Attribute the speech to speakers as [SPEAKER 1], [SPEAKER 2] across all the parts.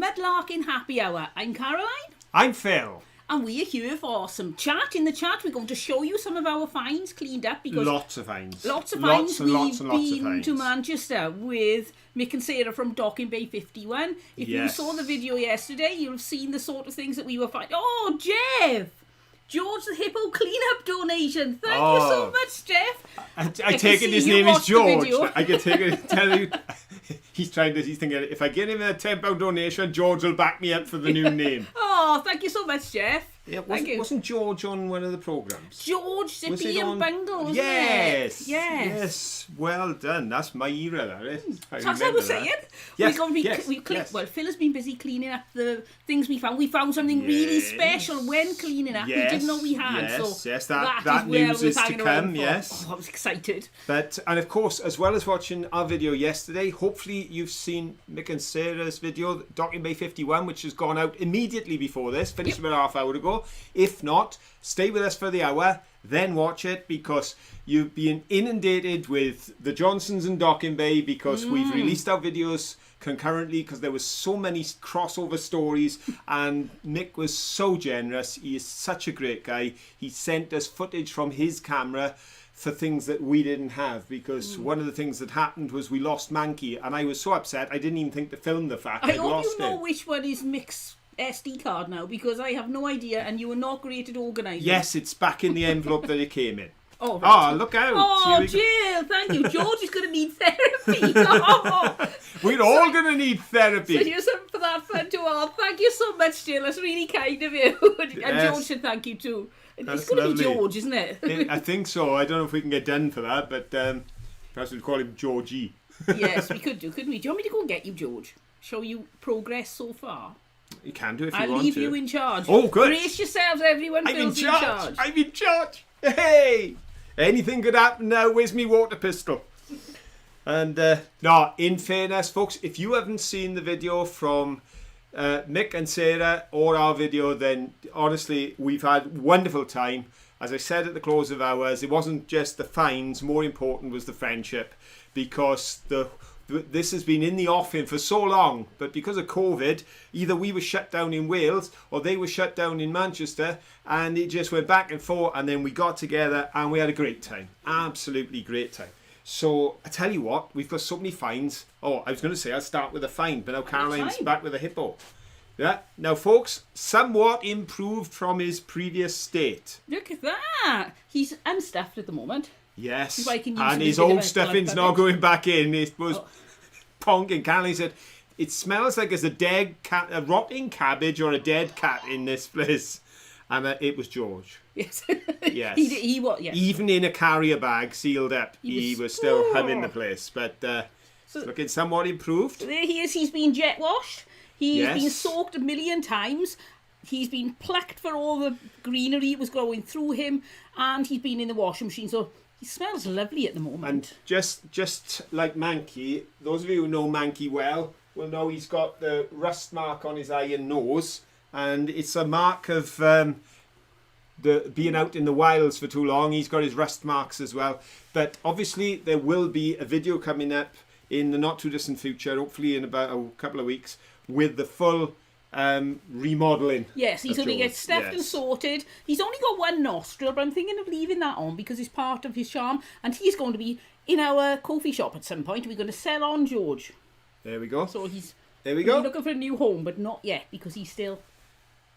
[SPEAKER 1] Mudlarking Happy Hour. I'm Caroline.
[SPEAKER 2] I'm Phil.
[SPEAKER 1] And we're here for some chat. In the chat, we're going to show you some of our finds cleaned up. Because
[SPEAKER 2] lots of finds.
[SPEAKER 1] We've been to Manchester with Mick and Sarah from Docking Bay 51. If you saw the video yesterday, you'll have seen the sort of things that we were finding. Oh, Jeff! George the Hippo clean-up donation. Thank you so much, Jeff.
[SPEAKER 2] I take it his name is George. I can take it. Tell you, he's thinking if I give him a £10 donation, George will back me up for the new name.
[SPEAKER 1] Oh, thank you so much, Jeff.
[SPEAKER 2] Yeah, wasn't George on one of the programmes?
[SPEAKER 1] George Zippy and Bungle, wasn't
[SPEAKER 2] yes,
[SPEAKER 1] it? Yes.
[SPEAKER 2] Well done. That's my era, that is.
[SPEAKER 1] That's what I was saying.
[SPEAKER 2] Yes,
[SPEAKER 1] Well, Phil has been busy cleaning up the things we found. We found something really special when cleaning up. We didn't know we had.
[SPEAKER 2] Yes, that news is to come, yes.
[SPEAKER 1] Oh, I was excited.
[SPEAKER 2] And of course, as well as watching our video yesterday, hopefully you've seen Mick and Sarah's video, Docking Bay 51, which has gone out immediately before this, finished about half hour ago. If not, stay with us for the hour, then watch it, because you've been inundated with the Johnsons and Docking Bay, because we've released our videos concurrently because there was so many crossover stories, and Mick was so generous. He is such a great guy. He sent us footage from his camera for things that we didn't have, because one of the things that happened was we lost Manky, and I was so upset I didn't even think to film the fact I'd lost
[SPEAKER 1] you know which one is Mick's SD card now, because I have no idea, and you were not great at organising.
[SPEAKER 2] Yes, it's back in the envelope that it came in.
[SPEAKER 1] Oh, right.
[SPEAKER 2] Look out.
[SPEAKER 1] Oh, Jill, thank you. George is going to need therapy.
[SPEAKER 2] We're all going to need therapy.
[SPEAKER 1] So here's something for that fun to all. Thank you so much, Jill. That's really kind of you. And George should thank you too. It's going to be George, isn't it?
[SPEAKER 2] I think so. I don't know if we can get done for that, but perhaps we'd call him Georgie.
[SPEAKER 1] Yes, we could do, couldn't we? Do you want me to go and get you, George? Show you progress so far?
[SPEAKER 2] You can do if you want to.
[SPEAKER 1] I'll leave you in charge.
[SPEAKER 2] Oh, good.
[SPEAKER 1] Brace yourselves, everyone. Phil's in charge.
[SPEAKER 2] I'm in charge. Hey! Anything could happen now. Where's me water pistol? And, no, in fairness, folks, if you haven't seen the video from Mick and Sarah or our video, then honestly, we've had wonderful time. As I said at the close of ours, it wasn't just the finds. More important was the friendship, because this has been in the offing for so long, but because of COVID, either we were shut down in Wales or they were shut down in Manchester, and it just went back and forth, and then we got together and we had a great time. Absolutely great time. So I tell you what, we've got so many finds. Oh, I was going to say I'll start with a find, but now Caroline's back with a hippo. Yeah. Now, folks, somewhat improved from his previous state.
[SPEAKER 1] Look at that. He's unstuffed at the moment.
[SPEAKER 2] Yes, and his old stuffing's not going back in. It was ponking. Caroline said, it smells like there's a dead cat, a rotting cabbage or a dead cat in this place. And it was George.
[SPEAKER 1] Yes.
[SPEAKER 2] Yes.
[SPEAKER 1] He was, yes.
[SPEAKER 2] Even in a carrier bag sealed up, he was still humming the place. But looking somewhat improved.
[SPEAKER 1] There he is. He's been jet washed. He's been soaked 1,000,000 times. He's been plucked for all the greenery that was growing through him. And he's been in the washing machine. So he smells lovely at the moment.
[SPEAKER 2] And just like Manky, those of you who know Manky well will know he's got the rust mark on his eye and nose, and it's a mark of the being out in the wilds for too long. He's got his rust marks as well. But obviously there will be a video coming up in the not too distant future, hopefully in about a couple of weeks, with the full remodeling.
[SPEAKER 1] Yes, he's going to get stuffed and sorted. He's only got one nostril, but I'm thinking of leaving that on because it's part of his charm, and he's going to be in our coffee shop at some point. We're going to sell on George.
[SPEAKER 2] There we go.
[SPEAKER 1] So he's
[SPEAKER 2] looking
[SPEAKER 1] for a new home, but not yet because he's still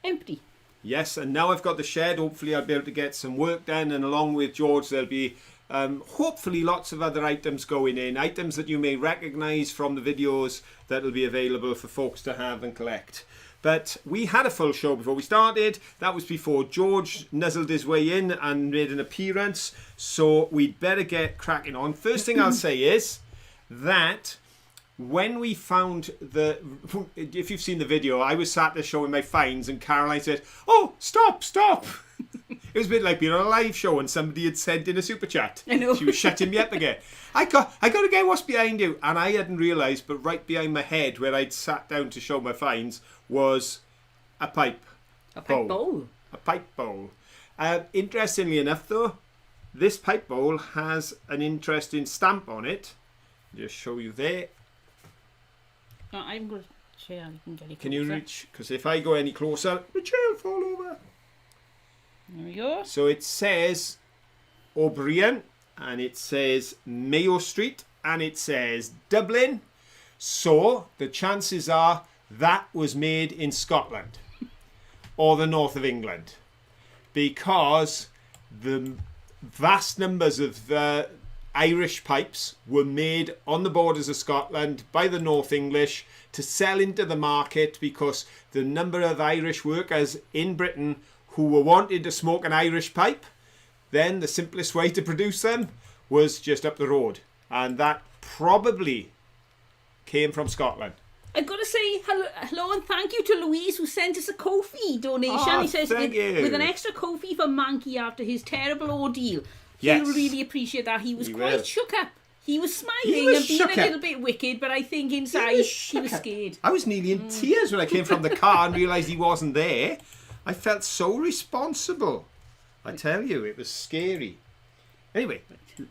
[SPEAKER 1] empty.
[SPEAKER 2] Yes, and now I've got the shed. Hopefully I'll be able to get some work done, and along with George there'll be hopefully lots of other items going in, items that you may recognise from the videos that will be available for folks to have and collect. But we had a full show before we started. That was before George nuzzled his way in and made an appearance. So we'd better get cracking on. First thing I'll say is that when we found if you've seen the video, I was sat there showing my finds and Caroline said, "Oh, stop." It was a bit like being on a live show and somebody had sent in a super chat.
[SPEAKER 1] I know.
[SPEAKER 2] She was shutting me up again. I got to get what's behind you. And I hadn't realised, but right behind my head where I'd sat down to show my finds was a pipe.
[SPEAKER 1] A pipe bowl?
[SPEAKER 2] A pipe bowl. Interestingly enough though, this pipe bowl has an interesting stamp on it. Just show you there.
[SPEAKER 1] I'm good. chair. You can get it closer.
[SPEAKER 2] Can you reach? Because if I go any closer, the chair will fall over.
[SPEAKER 1] There we go.
[SPEAKER 2] So it says O'Brien, and it says Mayo Street, and it says Dublin. So the chances are that was made in Scotland or the north of England, because the vast numbers of Irish pipes were made on the borders of Scotland by the North English to sell into the market, because the number of Irish workers in Britain who were wanting to smoke an Irish pipe, then the simplest way to produce them was just up the road. And that probably came from Scotland.
[SPEAKER 1] I've got to say hello and thank you to Louise, who sent us a Ko-fi donation.
[SPEAKER 2] Oh,
[SPEAKER 1] he says
[SPEAKER 2] thank you.
[SPEAKER 1] With an extra Ko-fi for Manky after his terrible ordeal.
[SPEAKER 2] Yes.
[SPEAKER 1] He'll really appreciate that. He was quite shook up. He was smiling and being a little bit wicked, but I think inside he was scared.
[SPEAKER 2] I was nearly in tears when I came from the car and realised he wasn't there. I felt so responsible. I tell you, it was scary. Anyway,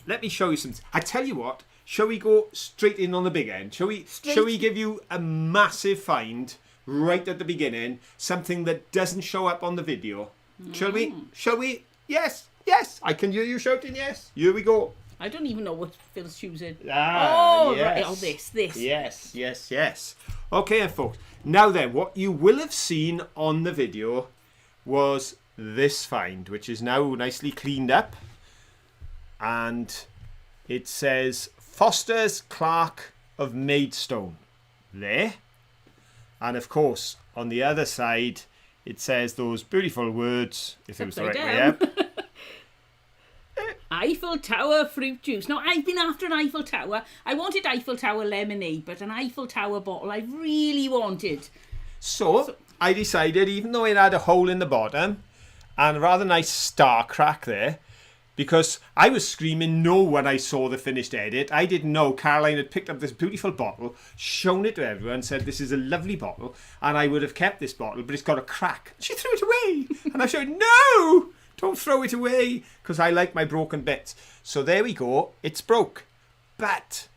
[SPEAKER 2] let me show you some. I tell you what, shall we go straight in on the big end? Shall we give you a massive find right at the beginning, something that doesn't show up on the video? Shall we? Shall we? Yes, yes. I can hear you shouting yes. Here we go.
[SPEAKER 1] I don't even know what Phil's choosing.
[SPEAKER 2] Yes.
[SPEAKER 1] Right. Oh, this.
[SPEAKER 2] Yes, yes, yes. Okay, then, folks. Now then, what you will have seen on the video was this find, which is now nicely cleaned up. And it says Foster's Clark of Maidstone there. And of course, on the other side, it says those beautiful words, if it was the right way up.
[SPEAKER 1] Eiffel Tower fruit juice. Now, I've been after an Eiffel Tower. I wanted Eiffel Tower lemonade, but an Eiffel Tower bottle I really wanted.
[SPEAKER 2] So I decided, even though it had a hole in the bottom and a rather nice star crack there, because I was screaming no when I saw the finished edit. I didn't know Caroline had picked up this beautiful bottle, shown it to everyone, said this is a lovely bottle, and I would have kept this bottle, but it's got a crack. She threw it away. And I shouted, no! Don't throw it away, because I like my broken bits. So there we go. It's broke. But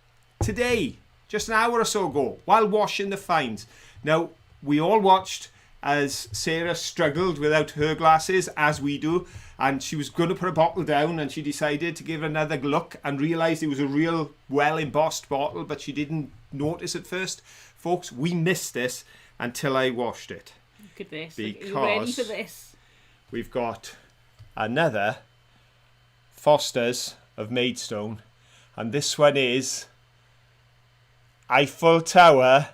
[SPEAKER 2] today, just an hour or so ago, while washing the finds, now we all watched as Sarah struggled without her glasses, as we do, and she was going to put a bottle down, and she decided to give it another look and realised it was a real well embossed bottle, but she didn't notice at first. Folks, we missed this until I washed it.
[SPEAKER 1] Look at this.
[SPEAKER 2] Because
[SPEAKER 1] are you ready for this?
[SPEAKER 2] We've got another Foster's of Maidstone, and this one is Eiffel Tower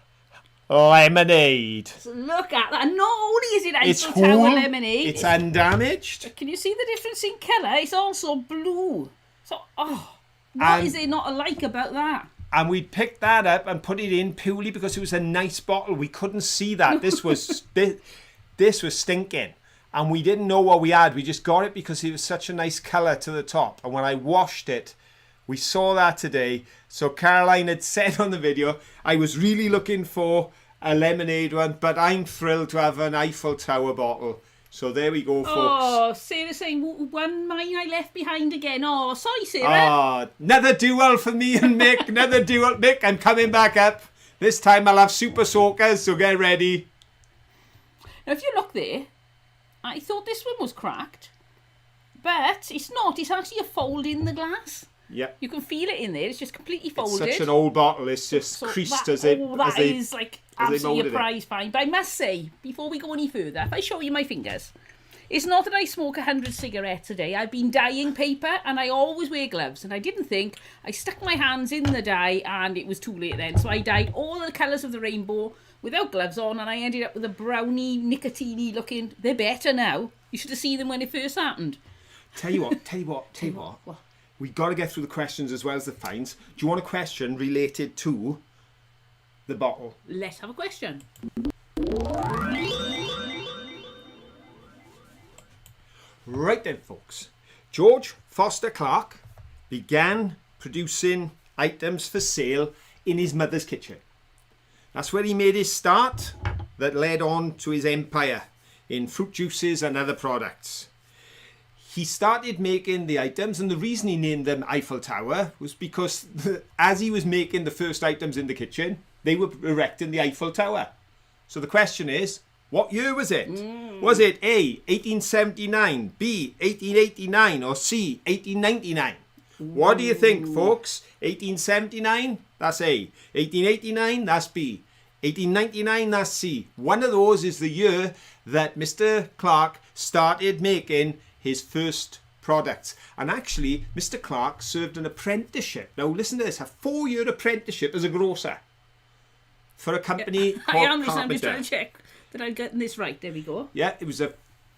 [SPEAKER 2] lemonade.
[SPEAKER 1] So look at that. Not only is it Eiffel Tower lemonade,
[SPEAKER 2] it's undamaged.
[SPEAKER 1] Can you see the difference in colour? It's also blue. So, what is there not alike about that?
[SPEAKER 2] And we picked that up and put it in purely because it was a nice bottle. We couldn't see that. This was this was stinking. And we didn't know what we had. We just got it because it was such a nice colour to the top. And when I washed it, we saw that today. So Caroline had said on the video, I was really looking for a lemonade one, but I'm thrilled to have an Eiffel Tower bottle. So there we go, folks.
[SPEAKER 1] Oh, Sarah's saying, one mine I left behind again. Oh, sorry, Sarah.
[SPEAKER 2] Another duel for me and Mick. Another duel. Mick, I'm coming back up. This time I'll have super soakers, so get ready.
[SPEAKER 1] Now, if you look there, I thought this one was cracked, but it's not. It's actually a fold in the glass.
[SPEAKER 2] Yeah.
[SPEAKER 1] You can feel it in there. It's just completely folded.
[SPEAKER 2] It's such an old bottle. It's just creased as they
[SPEAKER 1] is like absolutely a prize find. But I must say, before we go any further, if I show you my fingers, it's not that I smoke 100 cigarettes a day. I've been dyeing paper and I always wear gloves. And I didn't think. I stuck my hands in the dye and it was too late then. So I dyed all the colours of the rainbow without gloves on, and I ended up with a brownie, nicotine-y looking. They're better now. You should have seen them when it first happened.
[SPEAKER 2] Tell you what.
[SPEAKER 1] What?
[SPEAKER 2] We got to get through the questions as well as the finds. Do you want a question related to the bottle?
[SPEAKER 1] Let's have a question.
[SPEAKER 2] Right then, folks. George Foster Clark began producing items for sale in his mother's kitchen. That's where he made his start that led on to his empire in fruit juices and other products. He started making the items, and the reason he named them Eiffel Tower was because as he was making the first items in the kitchen, they were erecting the Eiffel Tower. So the question is, what year was it? Was it A, 1879, B, 1889, or C, 1899? What do you think, folks? 1879, that's A. 1889, that's B. 1899, that's C. One of those is the year that Mr. Clark started making his first products. And actually, Mr. Clark served an apprenticeship. Now, listen to this. A 4-year apprenticeship as a grocer for a company called
[SPEAKER 1] I'm just
[SPEAKER 2] Carpenter.
[SPEAKER 1] trying to check that I'm getting this right. There we go.
[SPEAKER 2] Yeah, it was a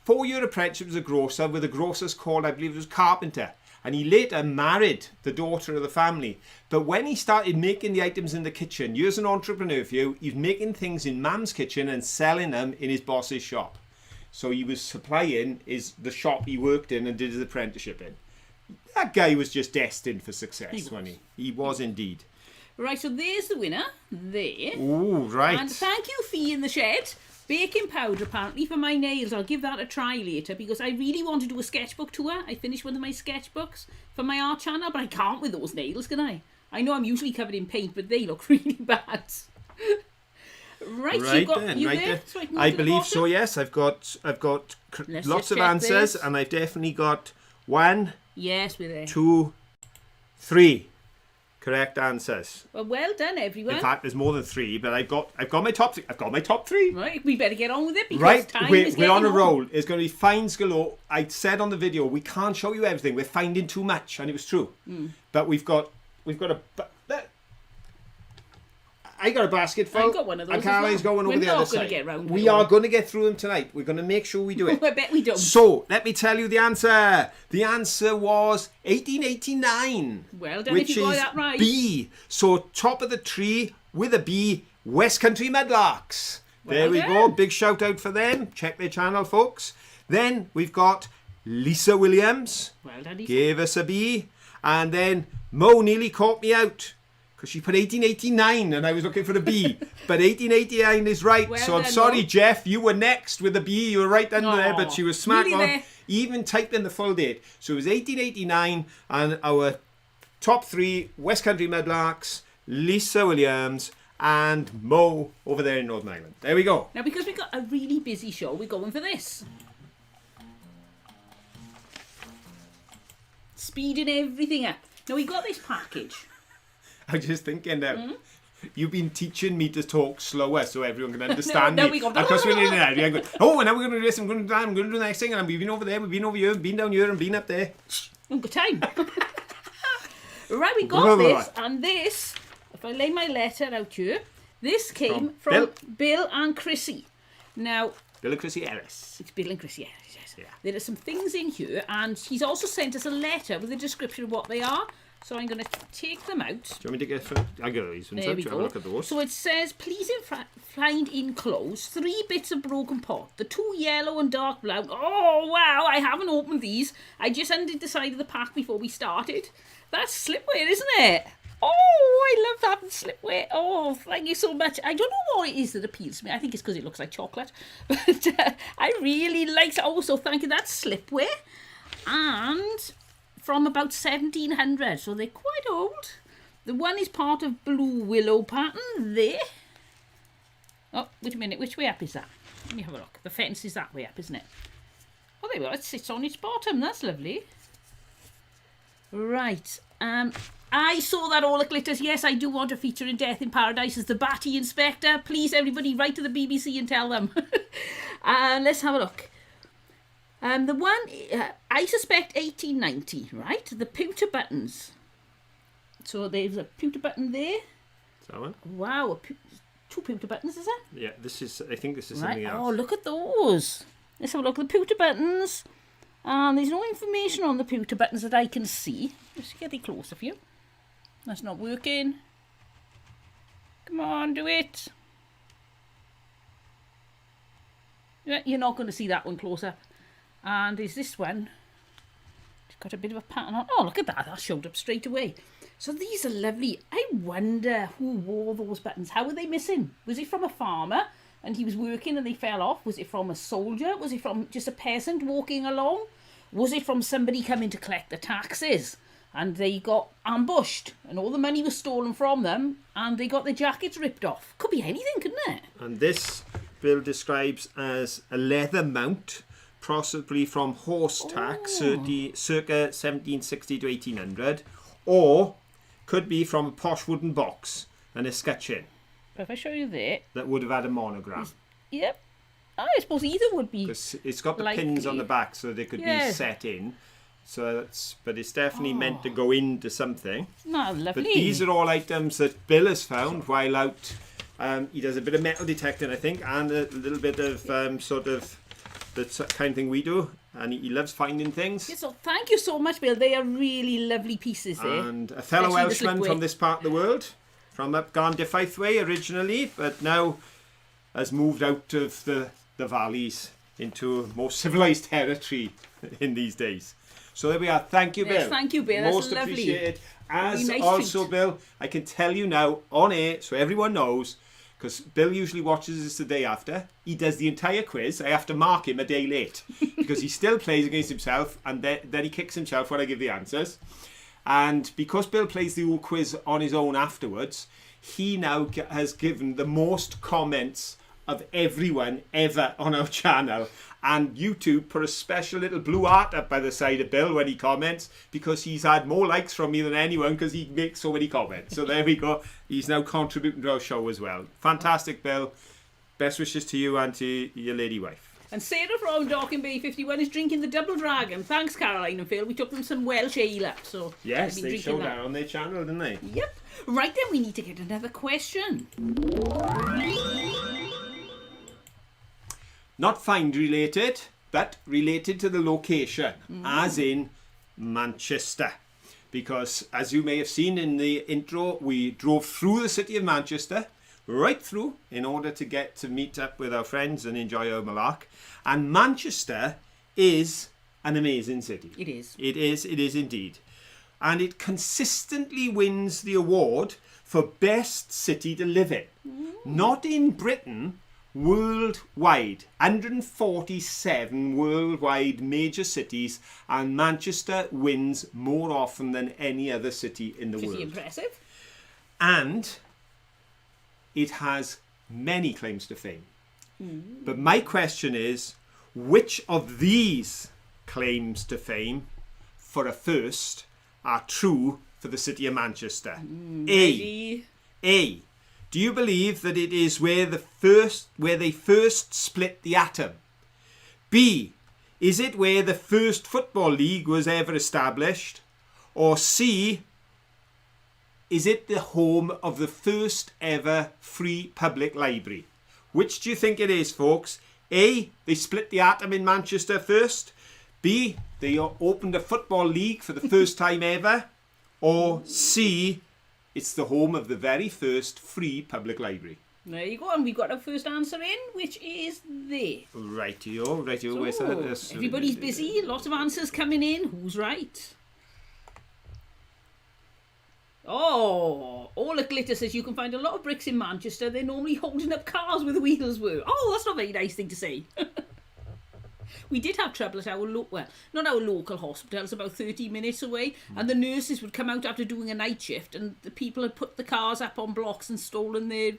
[SPEAKER 2] 4-year apprenticeship as a grocer with a grocer's called, I believe it was Carpenter. And he later married the daughter of the family. But when he started making the items in the kitchen, here's an entrepreneur for you, he was making things in Mum's kitchen and selling them in his boss's shop. So he was supplying the shop he worked in and did his apprenticeship in. That guy was just destined for success, wasn't he? He was indeed.
[SPEAKER 1] Right, so there's the winner. There.
[SPEAKER 2] Ooh, right.
[SPEAKER 1] And thank you, Fee in the Shed. Baking powder, apparently, for my nails. I'll give that a try later because I really want to do a sketchbook tour. I finished one of my sketchbooks for my art channel, but I can't with those nails, can I? I know I'm usually covered in paint, but they look really bad. Right, you there? So I
[SPEAKER 2] believe so, yes. I've got lots of answers, and I've definitely got 1,
[SPEAKER 1] yes, we're there.
[SPEAKER 2] 2, 3 correct answers.
[SPEAKER 1] Well done, everyone.
[SPEAKER 2] In fact, there's more than 3, but I've got my top 3. I've got my top 3.
[SPEAKER 1] Right, we better get on with it because time is
[SPEAKER 2] we're on a
[SPEAKER 1] on.
[SPEAKER 2] roll. It's going to be fines galore. I said on the video we can't show you everything. We're finding too much, and it was true. But we've got a. I got a basket full.
[SPEAKER 1] I've got one of those.
[SPEAKER 2] And Caroline's going over the other side. We are going to get through them tonight. We're going to make sure we do it.
[SPEAKER 1] I bet we don't.
[SPEAKER 2] So, let me tell you the answer. The answer was 1889.
[SPEAKER 1] Well done,
[SPEAKER 2] which
[SPEAKER 1] if you got
[SPEAKER 2] is
[SPEAKER 1] that right.
[SPEAKER 2] B. So, top of the tree with a B, West Country Mudlarks. There we go. Big shout out for them. Check their channel, folks. Then we've got Lisa Williams.
[SPEAKER 1] Well done, Lisa.
[SPEAKER 2] Gave us a B. And then Mo nearly caught me out, because she put 1889 and I was looking for the B. But 1889 is right.
[SPEAKER 1] Well,
[SPEAKER 2] so I'm sorry, Jeff. You were next with the B. You were right under there, but she was smack on. Even typed in the full date. So it was 1889 and our top 3 West Country Mudlarks, Lisa Williams and Mo over there in Northern Ireland. There we go.
[SPEAKER 1] Now, because we've got a really busy show, we're going for this. Speeding everything up. Now, we got this package.
[SPEAKER 2] I'm just thinking that you've been teaching me to talk slower so everyone can understand me.
[SPEAKER 1] We go,
[SPEAKER 2] because we're in there, I'm going, oh, now we're going to do this, I'm going to do that, I'm going to do the next thing, and we've been over there, we've been over here, been down here, and been up there.
[SPEAKER 1] Good time. Right, we got this, and this, if I lay my letter out here, this came from Bill and Chrissy. Now,
[SPEAKER 2] Bill and Chrissy Ellis.
[SPEAKER 1] It's Bill and Chrissy Ellis, yes.
[SPEAKER 2] Yeah.
[SPEAKER 1] There are some things in here, and she's also sent us a letter with a description of what they are. So I'm going to take them out.
[SPEAKER 2] Do you want me to get? I got these ones.
[SPEAKER 1] There we
[SPEAKER 2] go.
[SPEAKER 1] go.
[SPEAKER 2] Have a look at those.
[SPEAKER 1] So it says, please find enclosed 3 bits of broken pot. The 2 yellow and dark brown. Oh wow! I haven't opened these. I just undid the side of the pack before we started. That's slipware, isn't it? Oh, I love having slipware. Oh, thank you so much. I don't know what it is that appeals to me. I think it's because it looks like chocolate. But I really like it. Oh, so thank you. That's slipware. And from about 1700, so they're quite old. The one is part of Blue Willow pattern there. Oh, wait a minute, which way up is that? Let me have a look. The fence is that way up, isn't it? Oh, there we go. It sits on its bottom. That's lovely. Right. I saw that all it glitters. Yes, I do want to feature in Death in Paradise as the Batty Inspector. Please, everybody, write to the BBC and tell them. Let's have a look. The one, I suspect 1890, right? The pewter buttons. So there's a pewter button there.
[SPEAKER 2] Is that one?
[SPEAKER 1] Wow, 2 pewter buttons, is it?
[SPEAKER 2] Yeah, I think this is something else.
[SPEAKER 1] Oh, look at those. Let's have a look at the pewter buttons. There's no information on the pewter buttons that I can see. Let's get it closer for you. That's not working. Come on, do it. Yeah, you're not going to see that one closer. And is this one? It's got a bit of a pattern on. Oh, look at that. That showed up straight away. So these are lovely. I wonder who wore those buttons. How were they missing? Was it from a farmer and he was working and they fell off? Was it from a soldier? Was it from just a peasant walking along? Was it from somebody coming to collect the taxes and they got ambushed and all the money was stolen from them and they got their jackets ripped off? Could be anything, couldn't it?
[SPEAKER 2] And this Bill describes as a leather mount, possibly from horse tack, circa 1760 to 1800, or could be from a posh wooden box and a scutcheon.
[SPEAKER 1] But if I show you there,
[SPEAKER 2] that would have had a monogram.
[SPEAKER 1] Yep. I suppose either would be.
[SPEAKER 2] Because it's got the pins on the back, so they could be set in. So but it's definitely meant to go into something.
[SPEAKER 1] No, lovely.
[SPEAKER 2] But these are all items that Bill has found while out. He does a bit of metal detecting, I think, and a little bit of sort of the kind of thing we do. And he loves finding things.
[SPEAKER 1] Yeah, so thank you so much, Bill. They are really lovely pieces there.
[SPEAKER 2] And a fellow Welshman from this part of the world, from up Garndyffaith way originally, but now has moved out of the valleys into more civilised territory in these days. So there we are. Thank you, Bill.
[SPEAKER 1] Yes, thank you, Bill. That's
[SPEAKER 2] most
[SPEAKER 1] lovely.
[SPEAKER 2] appreciated. As
[SPEAKER 1] nice
[SPEAKER 2] also,
[SPEAKER 1] treat.
[SPEAKER 2] Bill, I can tell you now on air, so everyone knows, because Bill usually watches this the day after. He does the entire quiz. I have to mark him a day late because he still plays against himself, and then he kicks himself when I give the answers. And because Bill plays the whole quiz on his own afterwards, he now has given the most comments of everyone ever on our channel, and YouTube put a special little blue heart up by the side of Bill when he comments, because he's had more likes from me than anyone because he makes so many comments. So there we go, he's now contributing to our show as well. Fantastic, Bill. Best wishes to you and to your lady wife.
[SPEAKER 1] And Sarah from Docking Bay 51 is drinking the Double Dragon. Thanks, Caroline and Phil. We took them some Welsh ale up, so
[SPEAKER 2] yes, they showed that on their channel, didn't they?
[SPEAKER 1] Yep. Right then, we need to get another question.
[SPEAKER 2] Not find related, but related to the location, as in Manchester. Because, as you may have seen in the intro, we drove through the city of Manchester, right through, in order to get to meet up with our friends and enjoy our Malark. And Manchester is an amazing city.
[SPEAKER 1] It is.
[SPEAKER 2] It is indeed. And it consistently wins the award for best city to live in. Not in Britain, worldwide. 147 worldwide major cities, and Manchester wins more often than any other city in the world.
[SPEAKER 1] Pretty impressive.
[SPEAKER 2] And it has many claims to fame. But my question is, which of these claims to fame for a first are true for the city of Manchester? A. Do you believe that it is where they first split the atom? B. Is it where the first football league was ever established? Or C. Is it the home of the first ever free public library? Which do you think it is, folks? A. They split the atom in Manchester first. B. They opened a football league for the first time ever. Or C. It's the home of the very first free public library.
[SPEAKER 1] There you go, and we got our first answer in, which is there.
[SPEAKER 2] Rightio.
[SPEAKER 1] So, everybody's busy, lots of answers coming in. Who's right? Oh, all at Glitter says you can find a lot of bricks in Manchester. They're normally holding up cars where the wheels were. Oh, that's not a very nice thing to say. We did have trouble at our not our local hospital, it's about 30 minutes away, and the nurses would come out after doing a night shift, and the people had put the cars up on blocks and stolen their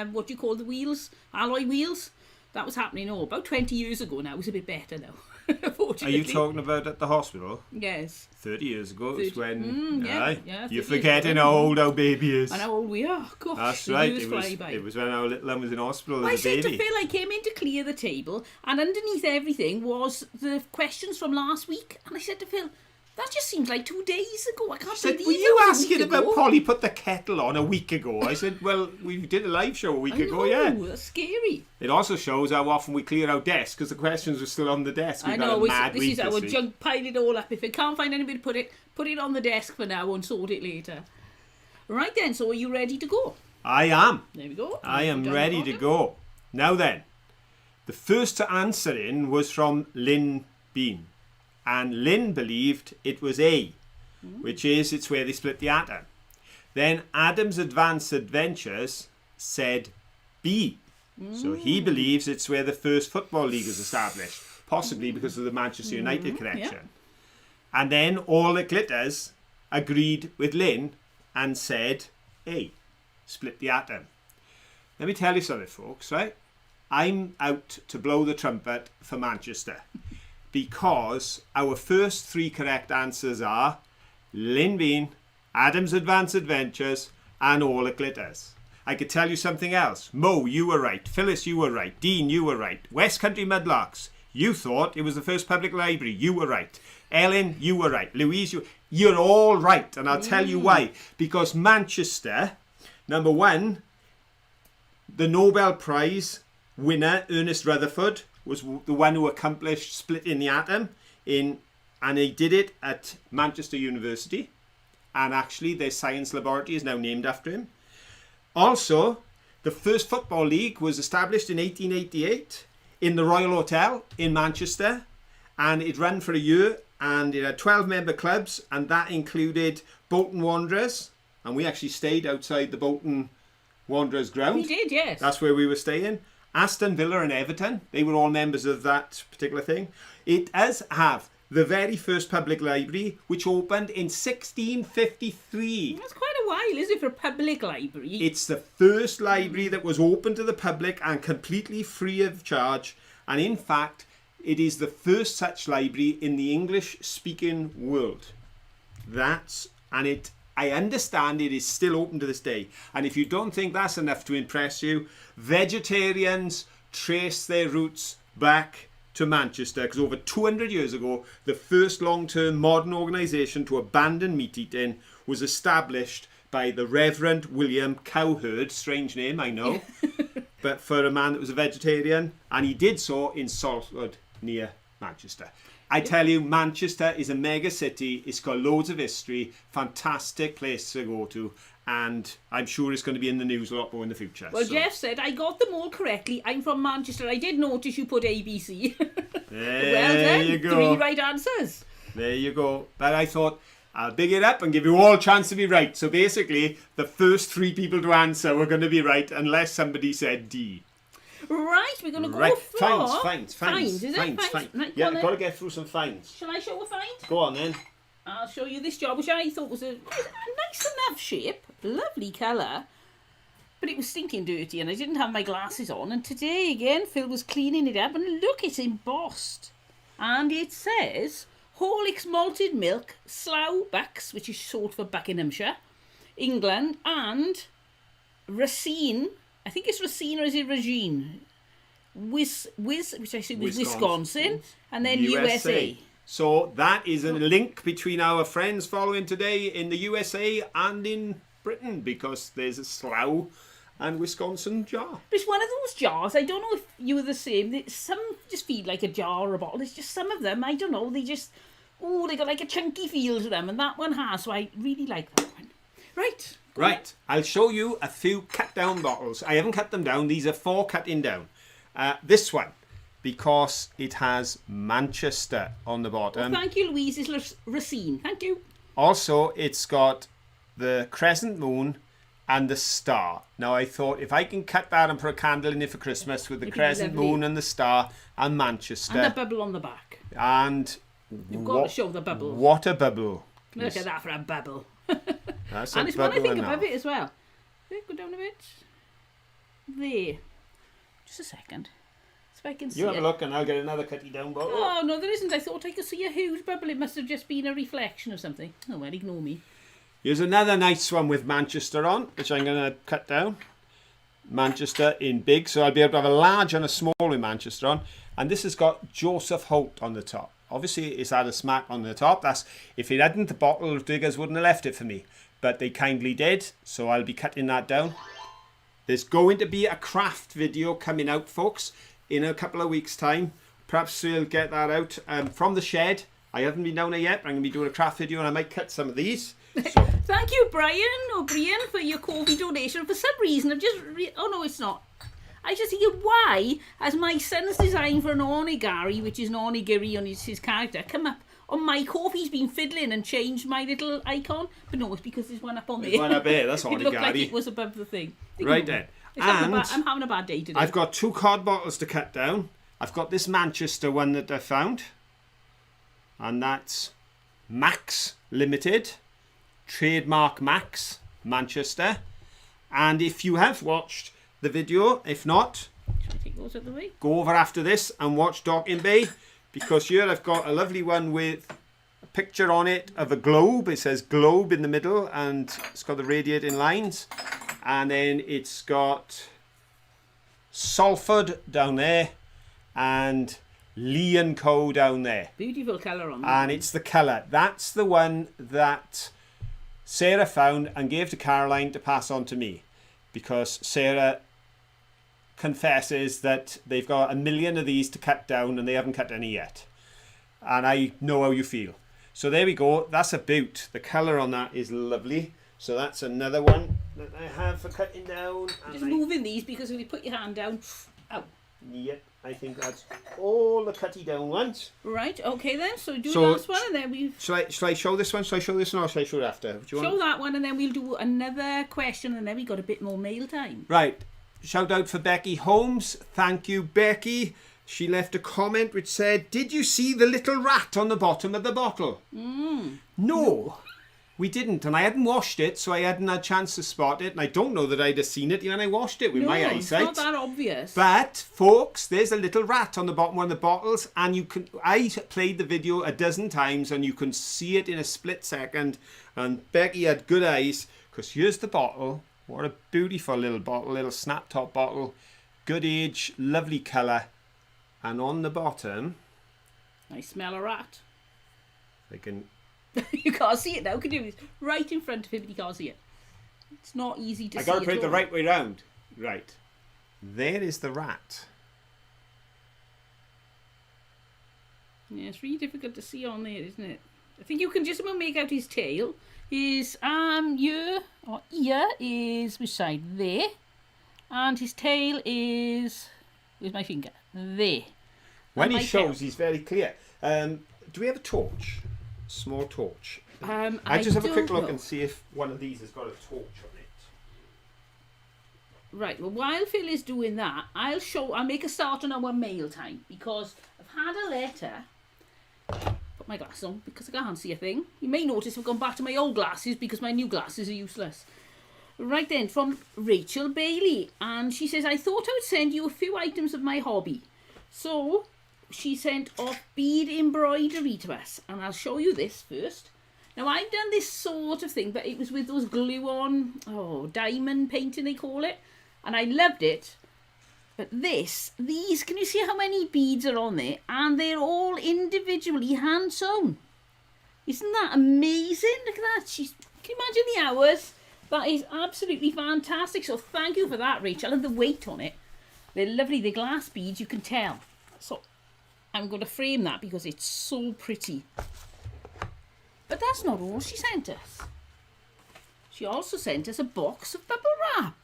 [SPEAKER 1] what do you call the wheels, alloy wheels. That was happening about 20 years ago now. It was a bit better now.
[SPEAKER 2] Are you talking about at the hospital?
[SPEAKER 1] Yes.
[SPEAKER 2] 30 years ago, it was when...
[SPEAKER 1] yeah,
[SPEAKER 2] you're forgetting how old our baby is.
[SPEAKER 1] And how old we are. Gosh,
[SPEAKER 2] that's right. It was when our little one was in hospital as a baby.
[SPEAKER 1] I said to Phil, I came in to clear the table, and underneath everything was the questions from last week. And I said to Phil, that just seems like 2 days ago. I can't believe it.
[SPEAKER 2] Were you asking about Polly put the kettle on a week ago? I said, well, we did a live show a week ago, yeah.
[SPEAKER 1] That's scary.
[SPEAKER 2] It also shows how often we clear our desk, because the questions were still on the desk.
[SPEAKER 1] I know, this is our junk, pile it all up. If it can't find anybody to put it on the desk for now and sort it later. Right then, so are you ready to go?
[SPEAKER 2] I am.
[SPEAKER 1] There we go.
[SPEAKER 2] I am ready to go. Now then, the first to answer in was from Lynn Bean. And Lynn believed it was A, which is it's where they split the atom. Then Adam's Advanced Adventures said B. So he believes it's where the first football league was established, possibly because of the Manchester United connection. Yeah. And then All That Glitters agreed with Lynn and said A, split the atom. Let me tell you something, folks, right? I'm out to blow the trumpet for Manchester because our first 3 correct answers are Lynn Bean, Adam's Advanced Adventures, and All It Glitters. I could tell you something else. Mo, you were right. Phyllis, you were right. Dean, you were right. West Country Mudlarks, you thought it was the first public library. You were right. Ellen, you were right. Louise, you're all right. And I'll tell you why. Because Manchester, number 1, the Nobel Prize winner, Ernest Rutherford, was the one who accomplished splitting the atom and he did it at Manchester University. And actually, their science laboratory is now named after him. Also, the first football league was established in 1888 in the Royal Hotel in Manchester. And it ran for a year. And it had 12 member clubs. And that included Bolton Wanderers. And we actually stayed outside the Bolton Wanderers ground.
[SPEAKER 1] We did, yes.
[SPEAKER 2] That's where we were staying. Aston Villa and Everton, they were all members of that particular thing. It does have the very first public library, which opened in 1653.
[SPEAKER 1] That's quite a while, is it, for a public library?
[SPEAKER 2] It's the first library that was open to the public and completely free of charge. And in fact, it is the first such library in the English-speaking world. I understand it is still open to this day. And if you don't think that's enough to impress you, vegetarians trace their roots back to Manchester because over 200 years ago, the first long-term modern organisation to abandon meat eating was established by the Reverend William Cowherd. Strange name, I know. But for a man that was a vegetarian. And he did so in Salford near Manchester. I tell you, Manchester is a mega city. It's got loads of history, fantastic place to go to, and I'm sure it's going to be in the news a lot more in the future.
[SPEAKER 1] Well, so. Jeff said, I got them all correctly. I'm from Manchester. I did notice you put ABC.
[SPEAKER 2] There you go.
[SPEAKER 1] 3 right answers.
[SPEAKER 2] There you go. But I thought, I'll big it up and give you all a chance to be right. So basically, the first 3 people to answer were going to be right unless somebody said D.
[SPEAKER 1] Right, we're going to go for...
[SPEAKER 2] Fines.
[SPEAKER 1] Is it? Fines. Right,
[SPEAKER 2] yeah, you've got to get through some fines.
[SPEAKER 1] Shall I show a fine?
[SPEAKER 2] Go on then.
[SPEAKER 1] I'll show you this job, which I thought was a nice enough shape. Lovely colour. But it was stinking dirty and I didn't have my glasses on. And today, again, Phil was cleaning it up. And look, it's embossed. And it says, Horlicks Malted Milk, Slough Bucks, which is short for Buckinghamshire, England, and Racine... I think it's Racine or is it Regine? Which I assume is Wisconsin, and then USA.
[SPEAKER 2] So that is a link between our friends following today in the USA and in Britain because there's a Slough and Wisconsin jar.
[SPEAKER 1] But it's one of those jars. I don't know if you were the same. Some just feel like a jar or a bottle. It's just some of them. I don't know. They got like a chunky feel to them, and that one has. So I really like that one. Right.
[SPEAKER 2] Right, I'll show you a few cut down bottles. I haven't cut them down. These are 4 cutting down. This one, because it has Manchester on the bottom.
[SPEAKER 1] Well, thank you, Louise. It's Racine. Thank you.
[SPEAKER 2] Also, it's got the crescent moon and the star. Now, I thought if I can cut that and put a candle in it for Christmas with the crescent moon and the star and Manchester.
[SPEAKER 1] And the bubble on the back.
[SPEAKER 2] And
[SPEAKER 1] you've got to show the bubble.
[SPEAKER 2] What a bubble.
[SPEAKER 1] Look at that for a bubble.
[SPEAKER 2] That's
[SPEAKER 1] and it's one I think above it as well. Go down a bit. There. Just a second. So I can see
[SPEAKER 2] You have a look and I'll get another cutty down bottle.
[SPEAKER 1] Oh, no, there isn't. I thought I could see a huge bubble. It must have just been a reflection of something. Oh, well, ignore me.
[SPEAKER 2] Here's another nice one with Manchester on, which I'm going to cut down. Manchester in big. So I'll be able to have a large and a small with Manchester on. And this has got Joseph Holt on the top. Obviously, it's had a smack on the top. That's if it hadn't, the bottle diggers wouldn't have left it for me. But they kindly did, so I'll be cutting that down. There's going to be a craft video coming out, folks, in a couple of weeks' time. Perhaps we'll get that out from the shed. I haven't been down there yet, but I'm going to be doing a craft video and I might cut some of these. So.
[SPEAKER 1] Thank you, Brian O'Brien, for your coffee donation. For some reason, I've just... oh, no, it's not. I just think, why has my son's design for an onigiri, which is an onigiri on his character, come up on my coffee's been fiddling and changed my little icon? But no, it's because there's one up on there.
[SPEAKER 2] There's one up there, that's onigiri.
[SPEAKER 1] It looked like it was above the thing.
[SPEAKER 2] Right then.
[SPEAKER 1] And I'm having a bad day today.
[SPEAKER 2] I've got 2 card bottles to cut down. I've got this Manchester one that I found. And that's Max Limited. Trademark Max, Manchester. And if you have watched the video, if not,
[SPEAKER 1] goes out the way.
[SPEAKER 2] Go over after this and watch Docking Bay, because here I've got a lovely one with a picture on it of a globe. It says globe in the middle, and it's got the radiating lines, and then it's got Salford down there and Lee and Co down there.
[SPEAKER 1] Beautiful colour on that.
[SPEAKER 2] And it's the colour. That's the one that Sarah found and gave to Caroline to pass on to me, because Sarah confesses that they've got 1 million of these to cut down and they haven't cut any yet. And I know how you feel. So there we go. That's a beaut. The colour on that is lovely. So that's another one that I have for cutting down.
[SPEAKER 1] Just moving these, because if you put your hand down, ow.
[SPEAKER 2] Yep, I think that's all the cutty down ones.
[SPEAKER 1] Right, okay then. So do the last one, and then we...
[SPEAKER 2] Shall I show this one? Shall I show this one, or shall I show it after? Do you
[SPEAKER 1] show that one, and then we'll do another question, and then we got a bit more mail time.
[SPEAKER 2] Right. Shout out for Becky Holmes. Thank you, Becky. She left a comment which said, "Did you see the little rat on the bottom of the bottle?" No, we didn't. And I hadn't washed it, so I hadn't had a chance to spot it. And I don't know that I'd have seen it when I washed it with my eyesight.
[SPEAKER 1] It's not that obvious.
[SPEAKER 2] But, folks, there's a little rat on the bottom of the bottles. And you can. I played the video a dozen times, and you can see it in a split second. And Becky had good eyes, because here's the bottle. What a beautiful little bottle, little snap top bottle. Good age, lovely colour. And on the bottom...
[SPEAKER 1] I smell a rat.
[SPEAKER 2] I can...
[SPEAKER 1] You can't see it now, can you? It's right in front of him, but you can't see it. It's not easy to see.
[SPEAKER 2] I got to put it the right way round. Right. There is the rat.
[SPEAKER 1] Yeah, it's really difficult to see on there, isn't it? I think you can just about make out his tail. His ear is which side? There. And his tail is... Where's my finger? There.
[SPEAKER 2] When he shows, he's very clear. Do we have a torch? Small torch. I just have a quick look and see if one of these has got a torch on it.
[SPEAKER 1] Right, well, while Phil is doing that, I'll make a start on our mail time, because I've had a letter. Put my glasses on because I can't see a thing. You may notice I've gone back to my old glasses because my new glasses are useless. Right then, from Rachel Bailey, and she says, "I thought I would send you a few items of my hobby." So she sent off bead embroidery to us, and I'll show you this first. Now, I've done this sort of thing, but it was with those glue-on, diamond painting they call it, and I loved it. But these, can you see how many beads are on there? And they're all individually hand-sewn. Isn't that amazing? Look at that. Can you imagine the hours? That is absolutely fantastic. So thank you for that, Rachel. And the weight on it. They're lovely. They're glass beads, you can tell. So I'm going to frame that because it's so pretty. But that's not all she sent us. She also sent us a box of bubble wrap.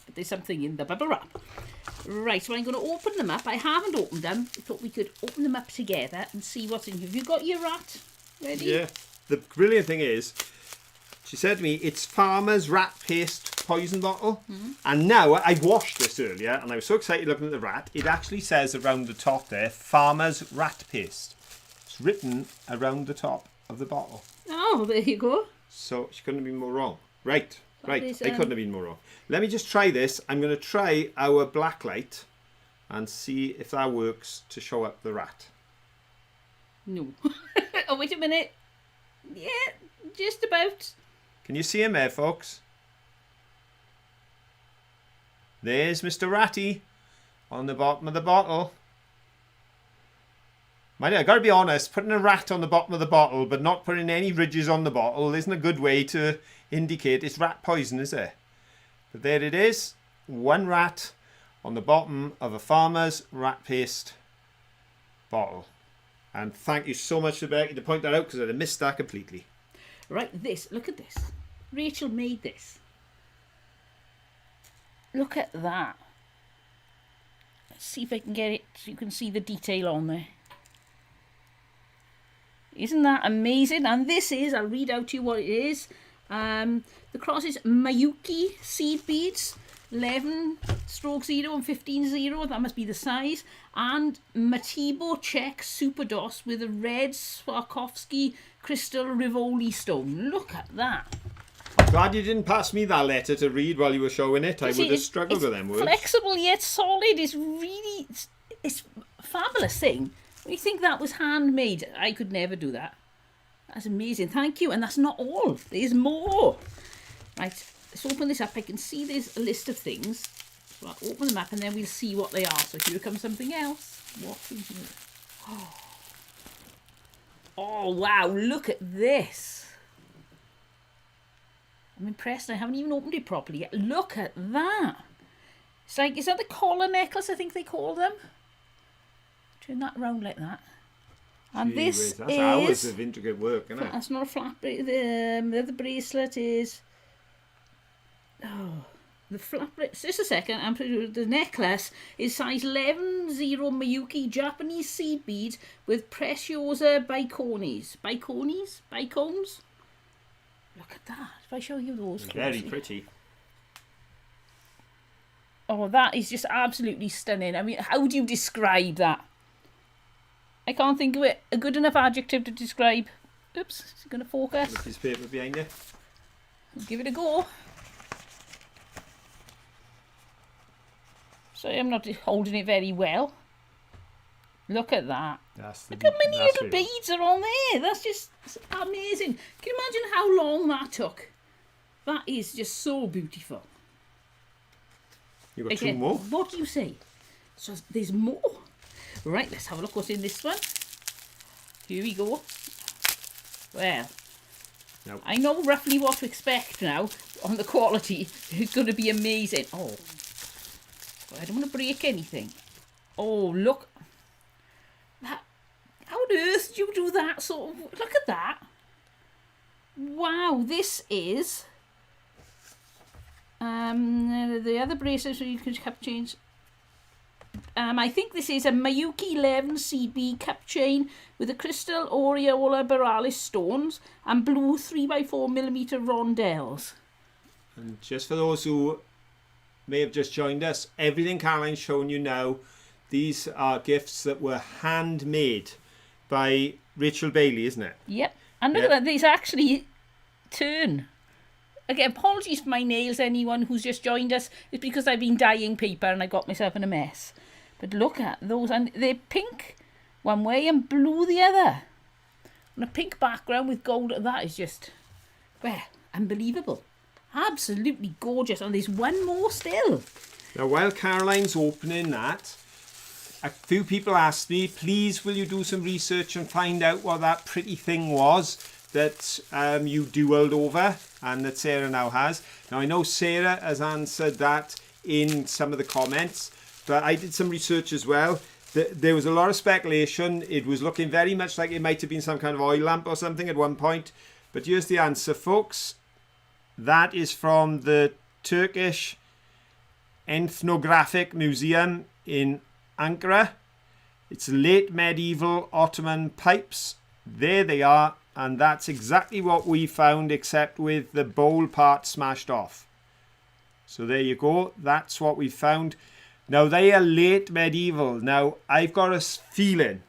[SPEAKER 1] But there's something in the bubble wrap. Right, so I'm going to open them up. I haven't opened them. I thought we could open them up together and see what's in here. Have you got your rat ready?
[SPEAKER 2] Yeah. The brilliant thing is, she said to me, it's Farmer's rat paste poison bottle. And now, I washed this earlier, and I was so excited looking at the rat. It actually says around the top there, Farmer's rat paste. It's written around the top of the bottle.
[SPEAKER 1] Oh, there you go.
[SPEAKER 2] So she couldn't have been more wrong. Right. I couldn't have been more wrong. Let me just try this. I'm going to try our black light and see if that works to show up the rat.
[SPEAKER 1] No. Oh, wait a minute. Yeah, just about.
[SPEAKER 2] Can you see him there, folks? There's Mr. Ratty on the bottom of the bottle. Mind you, I got to be honest, putting a rat on the bottom of the bottle but not putting any ridges on the bottle isn't a good way to indicate it's rat poison, is it? But there it is. One rat on the bottom of a Farmer's rat paste bottle. And thank you so much to Becky to point that out, because I'd have missed that completely.
[SPEAKER 1] Right, look at this. Rachel made this. Look at that. Let's see if I can get it so you can see the detail on there. Isn't that amazing? And this is, I'll read out to you what it is. The cross is Mayuki seed beads, 11/0 and 15/0, that must be the size, and Matibo Czech Super DOS with a red Swarovski crystal Rivoli stone. Look at that.
[SPEAKER 2] Glad you didn't pass me that letter to read while you were showing it. I would have struggled with them words.
[SPEAKER 1] Flexible yet solid. It's really, it's a fabulous thing. When you think that was handmade, I could never do that. That's amazing. Thank you. And that's not all. There's more. Right, let's open this up. I can see there's a list of things. So I'll open them up and then we'll see what they are. So here comes something else. What is it? Oh, wow. Look at this. I'm impressed. I haven't even opened it properly yet. Look at that. It's like, is that the collar necklace, I think they call them? Turn that around like that. And this
[SPEAKER 2] that's hours of intricate work, isn't it?
[SPEAKER 1] That's not a flat bracelet. The other bracelet is... Oh, the flat bracelet. Just a second. I'm pretty sure the necklace is size 11 0 Miyuki Japanese seed beads with Preciosa bicones. Bicones? Look at that. If I show you those closely.
[SPEAKER 2] Very pretty.
[SPEAKER 1] Oh, that is just absolutely stunning. I mean, how do you describe that? I can't think of a good enough adjective to describe. Oops, is it going to focus?
[SPEAKER 2] Look, his paper behind you.
[SPEAKER 1] I'll give it a go. Sorry, I'm not holding it very well. Look at that. Look how many little beads are on there. That's just amazing. Can you imagine how long that took? That is just so beautiful.
[SPEAKER 2] You've got two more.
[SPEAKER 1] What do you say? So there's more. Right, let's have a look what's in this one. Here we go. Well, I know roughly what to expect now on the quality. It's going to be amazing. Oh, I don't want to break anything. Oh, look. How on earth do you do that sort of... Look at that. Wow, this is... the other bracelet, so you can cup chains. I think this is a Miyuki 11 CB cup chain with a crystal aureola borealis stones and blue 3x4mm rondelles.
[SPEAKER 2] And just for those who may have just joined us, everything Caroline's shown you now, these are gifts that were handmade by Rachel Bailey, isn't it?
[SPEAKER 1] Yep. And look at that, these actually turn. Again, apologies for my nails, anyone who's just joined us. It's because I've been dyeing paper and I got myself in a mess. But look at those, and they're pink one way and blue the other. On a pink background with gold, that is just, well, unbelievable. Absolutely gorgeous. And there's one more still.
[SPEAKER 2] Now, while Caroline's opening that, a few people asked me, please will you do some research and find out what that pretty thing was that you duelled over and that Sarah now has. Now, I know Sarah has answered that in some of the comments, but I did some research as well. There was a lot of speculation. It was looking very much like it might have been some kind of oil lamp or something at one point. But here's the answer, folks. That is from the Turkish Ethnographic Museum in Ankara. It's late medieval Ottoman pipes. There they are. And that's exactly what we found, except with the bowl part smashed off. So there you go. That's what we found. Now, they are late medieval. Now, I've got a feeling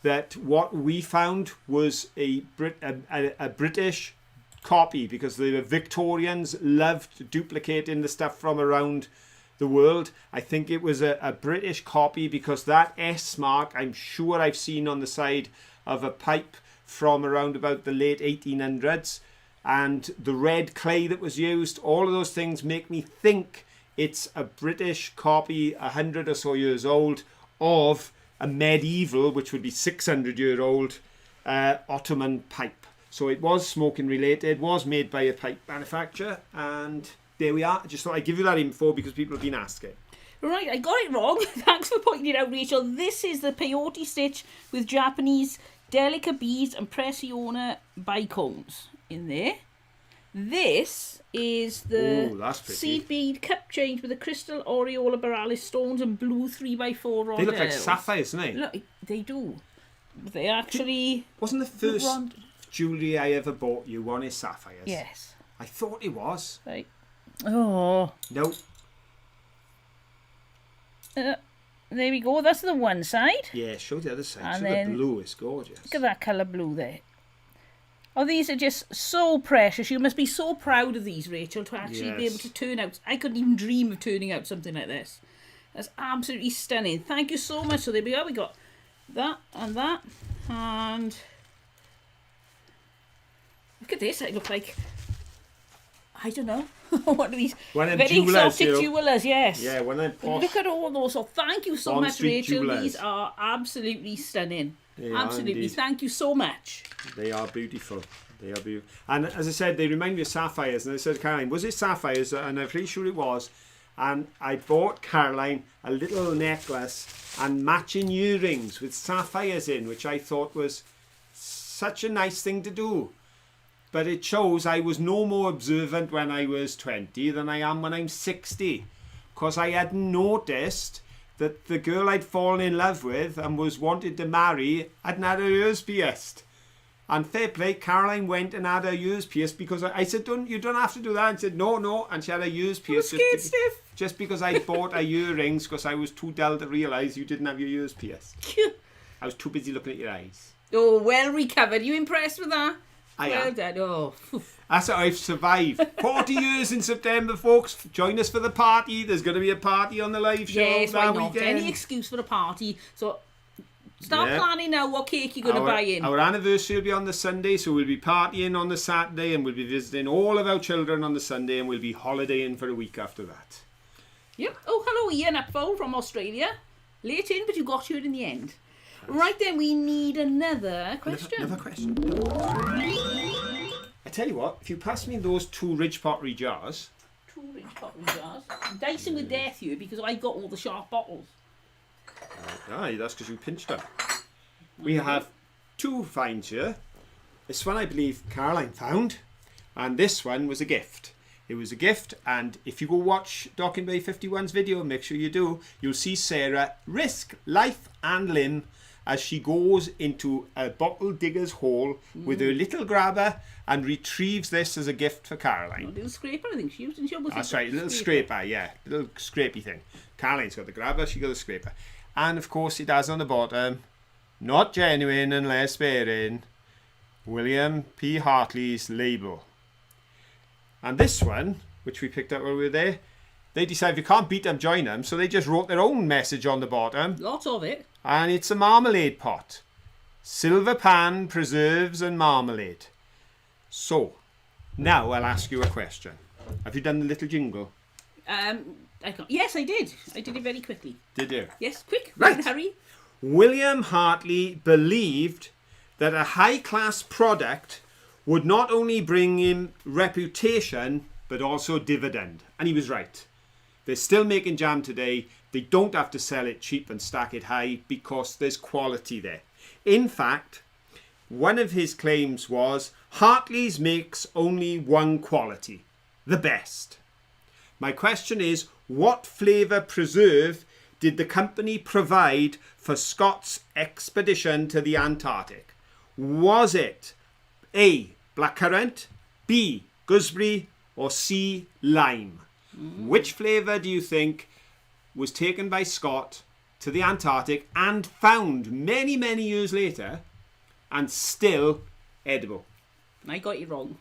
[SPEAKER 2] that what we found was a British copy, because the Victorians loved duplicating the stuff from around the world. I think it was a British copy, because that S mark, I'm sure I've seen on the side of a pipe from around about the late 1800s. And the red clay that was used, all of those things make me think it's a British copy, 100 or so years old, of a medieval, which would be 600-year-old Ottoman pipe. So it was smoking related, was made by a pipe manufacturer, and there we are. I just thought I'd give you that info because people have been asking.
[SPEAKER 1] Right, I got it wrong. Thanks for pointing it out, Rachel. This is the peyote stitch with Japanese delica beads and Pressiona bicones in there. This is the seed bead cup change with a crystal aureola borealis stones and blue 3x4 rondelles.
[SPEAKER 2] They look like sapphires, don't they?
[SPEAKER 1] Look, they do. They actually...
[SPEAKER 2] Wasn't the first jewellery I ever bought you one is sapphires?
[SPEAKER 1] Yes.
[SPEAKER 2] I thought it was.
[SPEAKER 1] Right. Oh.
[SPEAKER 2] Nope.
[SPEAKER 1] There we go. That's the one side.
[SPEAKER 2] Yeah, show the other side.
[SPEAKER 1] And
[SPEAKER 2] show the blue. It's gorgeous.
[SPEAKER 1] Look at that colour blue there. Oh, these are just so precious. You must be so proud of these, Rachel, to actually be able to turn out. I couldn't even dream of turning out something like this. That's absolutely stunning. Thank you so much. So there we go. We got that and that. And look at this. It looks like, I don't know. What are these? Very exotic jewelers, yes.
[SPEAKER 2] Yeah, when I'm posh.
[SPEAKER 1] Look at all those. So thank you so much, Rachel.
[SPEAKER 2] Jewelers.
[SPEAKER 1] These are absolutely stunning.
[SPEAKER 2] They
[SPEAKER 1] absolutely. Thank you so much.
[SPEAKER 2] They are beautiful. They are beautiful. And as I said, they remind me of sapphires. And I said, Caroline, was it sapphires? And I'm pretty sure it was. And I bought Caroline a little necklace and matching earrings with sapphires in, which I thought was such a nice thing to do. But it shows I was no more observant when I was 20 than I am when I'm 60. Because I hadn't noticed that the girl I'd fallen in love with and was wanted to marry hadn't had her ears pierced. And fair play, Caroline went and had her ears pierced because I said, you don't have to do that. And she said, no. And she had her ears pierced. Just because I bought her earrings because I was too dull to realise you didn't have your ears pierced. I was too busy looking at your eyes.
[SPEAKER 1] Oh, well recovered. You impressed with that?
[SPEAKER 2] I am.
[SPEAKER 1] Done. Oh.
[SPEAKER 2] That's how I've survived. 40 years in September, folks. Join us for the party. There's going to be a party on the live show
[SPEAKER 1] yes,
[SPEAKER 2] that
[SPEAKER 1] why not?
[SPEAKER 2] weekend.
[SPEAKER 1] Any excuse for a party. So start planning now what cake you're going to buy in.
[SPEAKER 2] Our anniversary will be on the Sunday, so we'll be partying on the Saturday and we'll be visiting all of our children on the Sunday and we'll be holidaying for a week after that.
[SPEAKER 1] Yep. Oh, hello Ian Upfold from Australia. Late in, but you got here in the end. Right then, we need another question.
[SPEAKER 2] Another question. I tell you what, if you pass me those 2 Ridge Pottery jars.
[SPEAKER 1] 2 Ridge Pottery jars. I'm dicing with death here because I got all the sharp bottles.
[SPEAKER 2] Aye, that's because you pinched them. We have 2 finds here. This one I believe Caroline found, and this one was a gift. It was a gift, and if you go watch Docking Bay 51's video, make sure you do, you'll see Sarah risk life and limb as she goes into a bottle digger's hole with her little grabber and retrieves this as a gift for Caroline.
[SPEAKER 1] A little scraper, I think she used.
[SPEAKER 2] That's right, a little scraper, yeah. A little scrapey thing. Caroline's got the grabber, she got the scraper. And of course it has on the bottom, not genuine unless bearing William P. Hartley's label. And this one, which we picked up while we were there, they decided if you can't beat them, join them. So they just wrote their own message on the bottom.
[SPEAKER 1] Lots of it.
[SPEAKER 2] And it's a marmalade pot. Silver pan, preserves and marmalade. So, now I'll ask you a question. Have you done the little jingle?
[SPEAKER 1] Yes, I did. I did it very quickly.
[SPEAKER 2] Did you?
[SPEAKER 1] Yes, quick.
[SPEAKER 2] Right.
[SPEAKER 1] Hurry.
[SPEAKER 2] William Hartley believed that a high-class product would not only bring him reputation, but also dividend. And he was right. They're still making jam today. They don't have to sell it cheap and stack it high because there's quality there. In fact, one of his claims was, Hartley's makes only one quality, the best. My question is, what flavour preserve did the company provide for Scott's expedition to the Antarctic? Was it A, blackcurrant, B, gooseberry, or C, lime? Which flavour do you think was taken by Scott to the Antarctic and found many, many years later and still edible?
[SPEAKER 1] I got you wrong.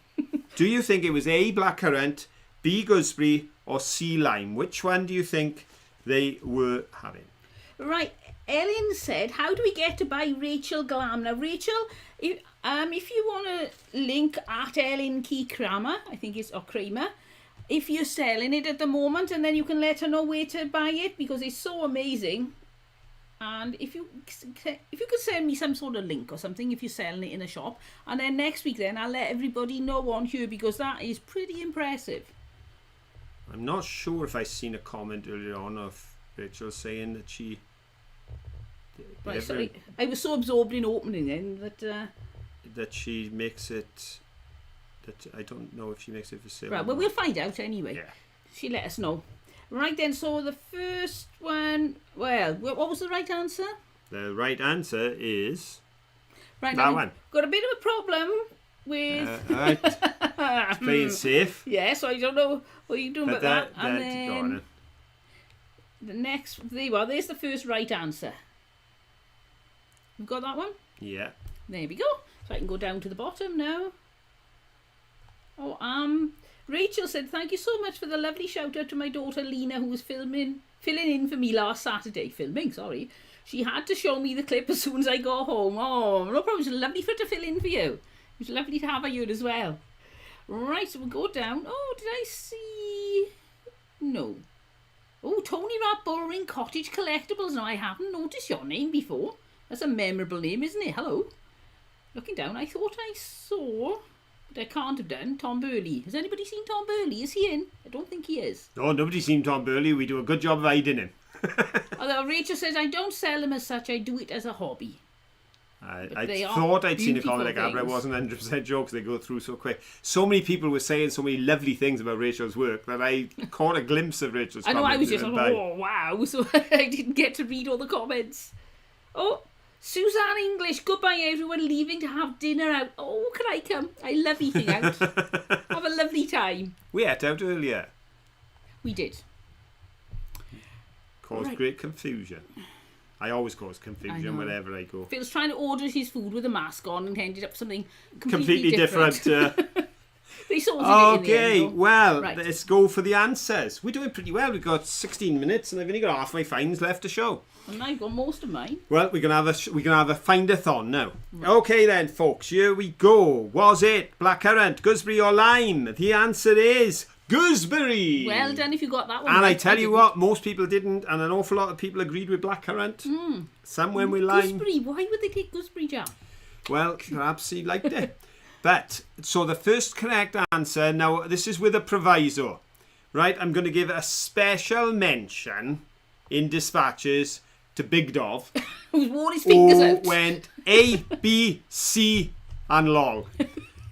[SPEAKER 2] Do you think it was A, blackcurrant, B, gooseberry, or C, lime? Which one do you think they were having?
[SPEAKER 1] Right, Ellen said, how do we get to buy Rachel Glam? Now, Rachel, if you want to link at Ellen Key Kramer, I think it's, or Kramer, if you're selling it at the moment, and then you can let her know where to buy it because it's so amazing. And if you could send me some sort of link or something if you're selling it in a shop, and then next week then I'll let everybody know on here because that is pretty impressive.
[SPEAKER 2] I'm not sure if I seen a comment earlier on of Rachel saying that she...
[SPEAKER 1] Right, sorry. I was so absorbed in opening then
[SPEAKER 2] that she makes it... That I don't know if she makes it for sale.
[SPEAKER 1] Right, well, we'll find out anyway.
[SPEAKER 2] Yeah.
[SPEAKER 1] She let us know. Right then, so the first one... Well, what was the right answer?
[SPEAKER 2] The right answer is...
[SPEAKER 1] Right,
[SPEAKER 2] that one.
[SPEAKER 1] Got a bit of a problem with...
[SPEAKER 2] It's playing safe.
[SPEAKER 1] Yeah, so I don't know what you're doing about that. And
[SPEAKER 2] then
[SPEAKER 1] the next... There you are. There's the first right answer. You got that one?
[SPEAKER 2] Yeah.
[SPEAKER 1] There we go. So So I can go down to the bottom now. Oh, Rachel said, thank you so much for the lovely shout out to my daughter Lena, who was filling in for me last Saturday. Sorry. She had to show me the clip as soon as I got home. Oh, no problem. It was lovely for her to fill in for you. It was lovely to have her here as well. Right, so we'll go down. Oh, did I see? No. Oh, Tony Rat Bullring Cottage Collectibles. Now, I haven't noticed your name before. That's a memorable name, isn't it? Hello. Looking down, I thought I saw, but I can't have done, Tom Burley. Has anybody seen Tom Burley? Is he in? I don't think he is.
[SPEAKER 2] No, nobody's seen Tom Burley. We do a good job of hiding him.
[SPEAKER 1] Although Rachel says, I don't sell them as such, I do it as a hobby.
[SPEAKER 2] I thought I'd seen a comment like that, but I wasn't 100% sure because they go through so quick. So many people were saying so many lovely things about Rachel's work that I caught a glimpse of Rachel's comments.
[SPEAKER 1] I know, I was just like, oh, wow. So I didn't get to read all the comments. Oh, Suzanne English, goodbye everyone, leaving to have dinner out. Oh, can I come? I love eating out. Have a lovely time.
[SPEAKER 2] We ate out earlier.
[SPEAKER 1] We did.
[SPEAKER 2] Caused great confusion. I always cause confusion wherever I go.
[SPEAKER 1] Phil's trying to order his food with a mask on and ended up something completely
[SPEAKER 2] different.
[SPEAKER 1] They sorted it in the end,
[SPEAKER 2] well, let's go for the answers. We're doing pretty well. We've got 16 minutes and I've only got half my finds left to show.
[SPEAKER 1] And I've got most of mine.
[SPEAKER 2] Well, we can have a find-a-thon now. Right. Okay then, folks. Here we go. Was it blackcurrant, gooseberry or lime? The answer is gooseberry.
[SPEAKER 1] Well done if you got that one.
[SPEAKER 2] And right, I tell you what, most people didn't, and an awful lot of people agreed with blackcurrant. Some went with lime.
[SPEAKER 1] Gooseberry. Why would they take gooseberry jam?
[SPEAKER 2] Well, perhaps he liked it. But so the first correct answer. Now this is with a proviso, right? I'm going to give a special mention in dispatches to Big Dov,
[SPEAKER 1] who's worn his fingers out.
[SPEAKER 2] Went A, B, C, and lol.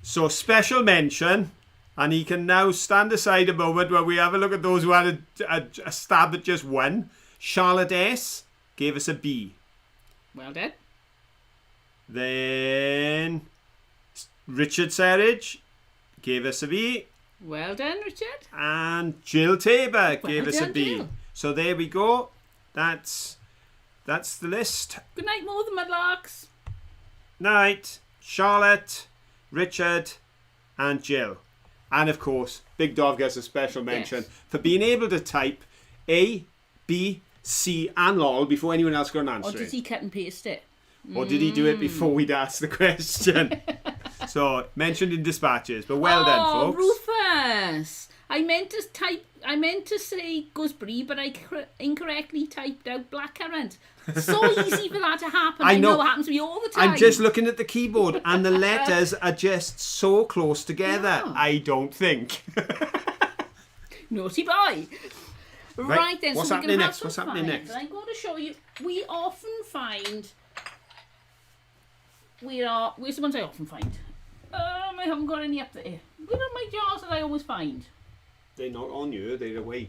[SPEAKER 2] So special mention. And he can now stand aside a moment where we have a look at those who had a stab at just one. Charlotte S. gave us a B.
[SPEAKER 1] Well done.
[SPEAKER 2] Then Richard Serridge gave us a B.
[SPEAKER 1] Well done, Richard.
[SPEAKER 2] And Jill Tabor gave us a
[SPEAKER 1] done,
[SPEAKER 2] B.
[SPEAKER 1] Jill.
[SPEAKER 2] So there we go. That's the list.
[SPEAKER 1] Good night, more the Mudlarks.
[SPEAKER 2] Night. Charlotte, Richard, and Jill. And of course, Big Dog gets a special mention for being able to type A, B, C, and lol before anyone else got an answer.
[SPEAKER 1] Or did he cut and paste it?
[SPEAKER 2] Or did he do it before we'd asked the question? So, mentioned in dispatches, but well done, folks.
[SPEAKER 1] Rufus! I meant to say gooseberry, but I incorrectly typed out blackcurrant. So easy for that to happen. I know it happens to me all the time.
[SPEAKER 2] I'm just looking at the keyboard and the letters are just so close together. Yeah. I don't think.
[SPEAKER 1] Naughty boy. Right then,
[SPEAKER 2] what's
[SPEAKER 1] so
[SPEAKER 2] happening next? What's happening next?
[SPEAKER 1] I'm going to show you. We often find. Where's the ones I often find? I haven't got any up there. Where are my jars that I always find?
[SPEAKER 2] They're not on you. They're away.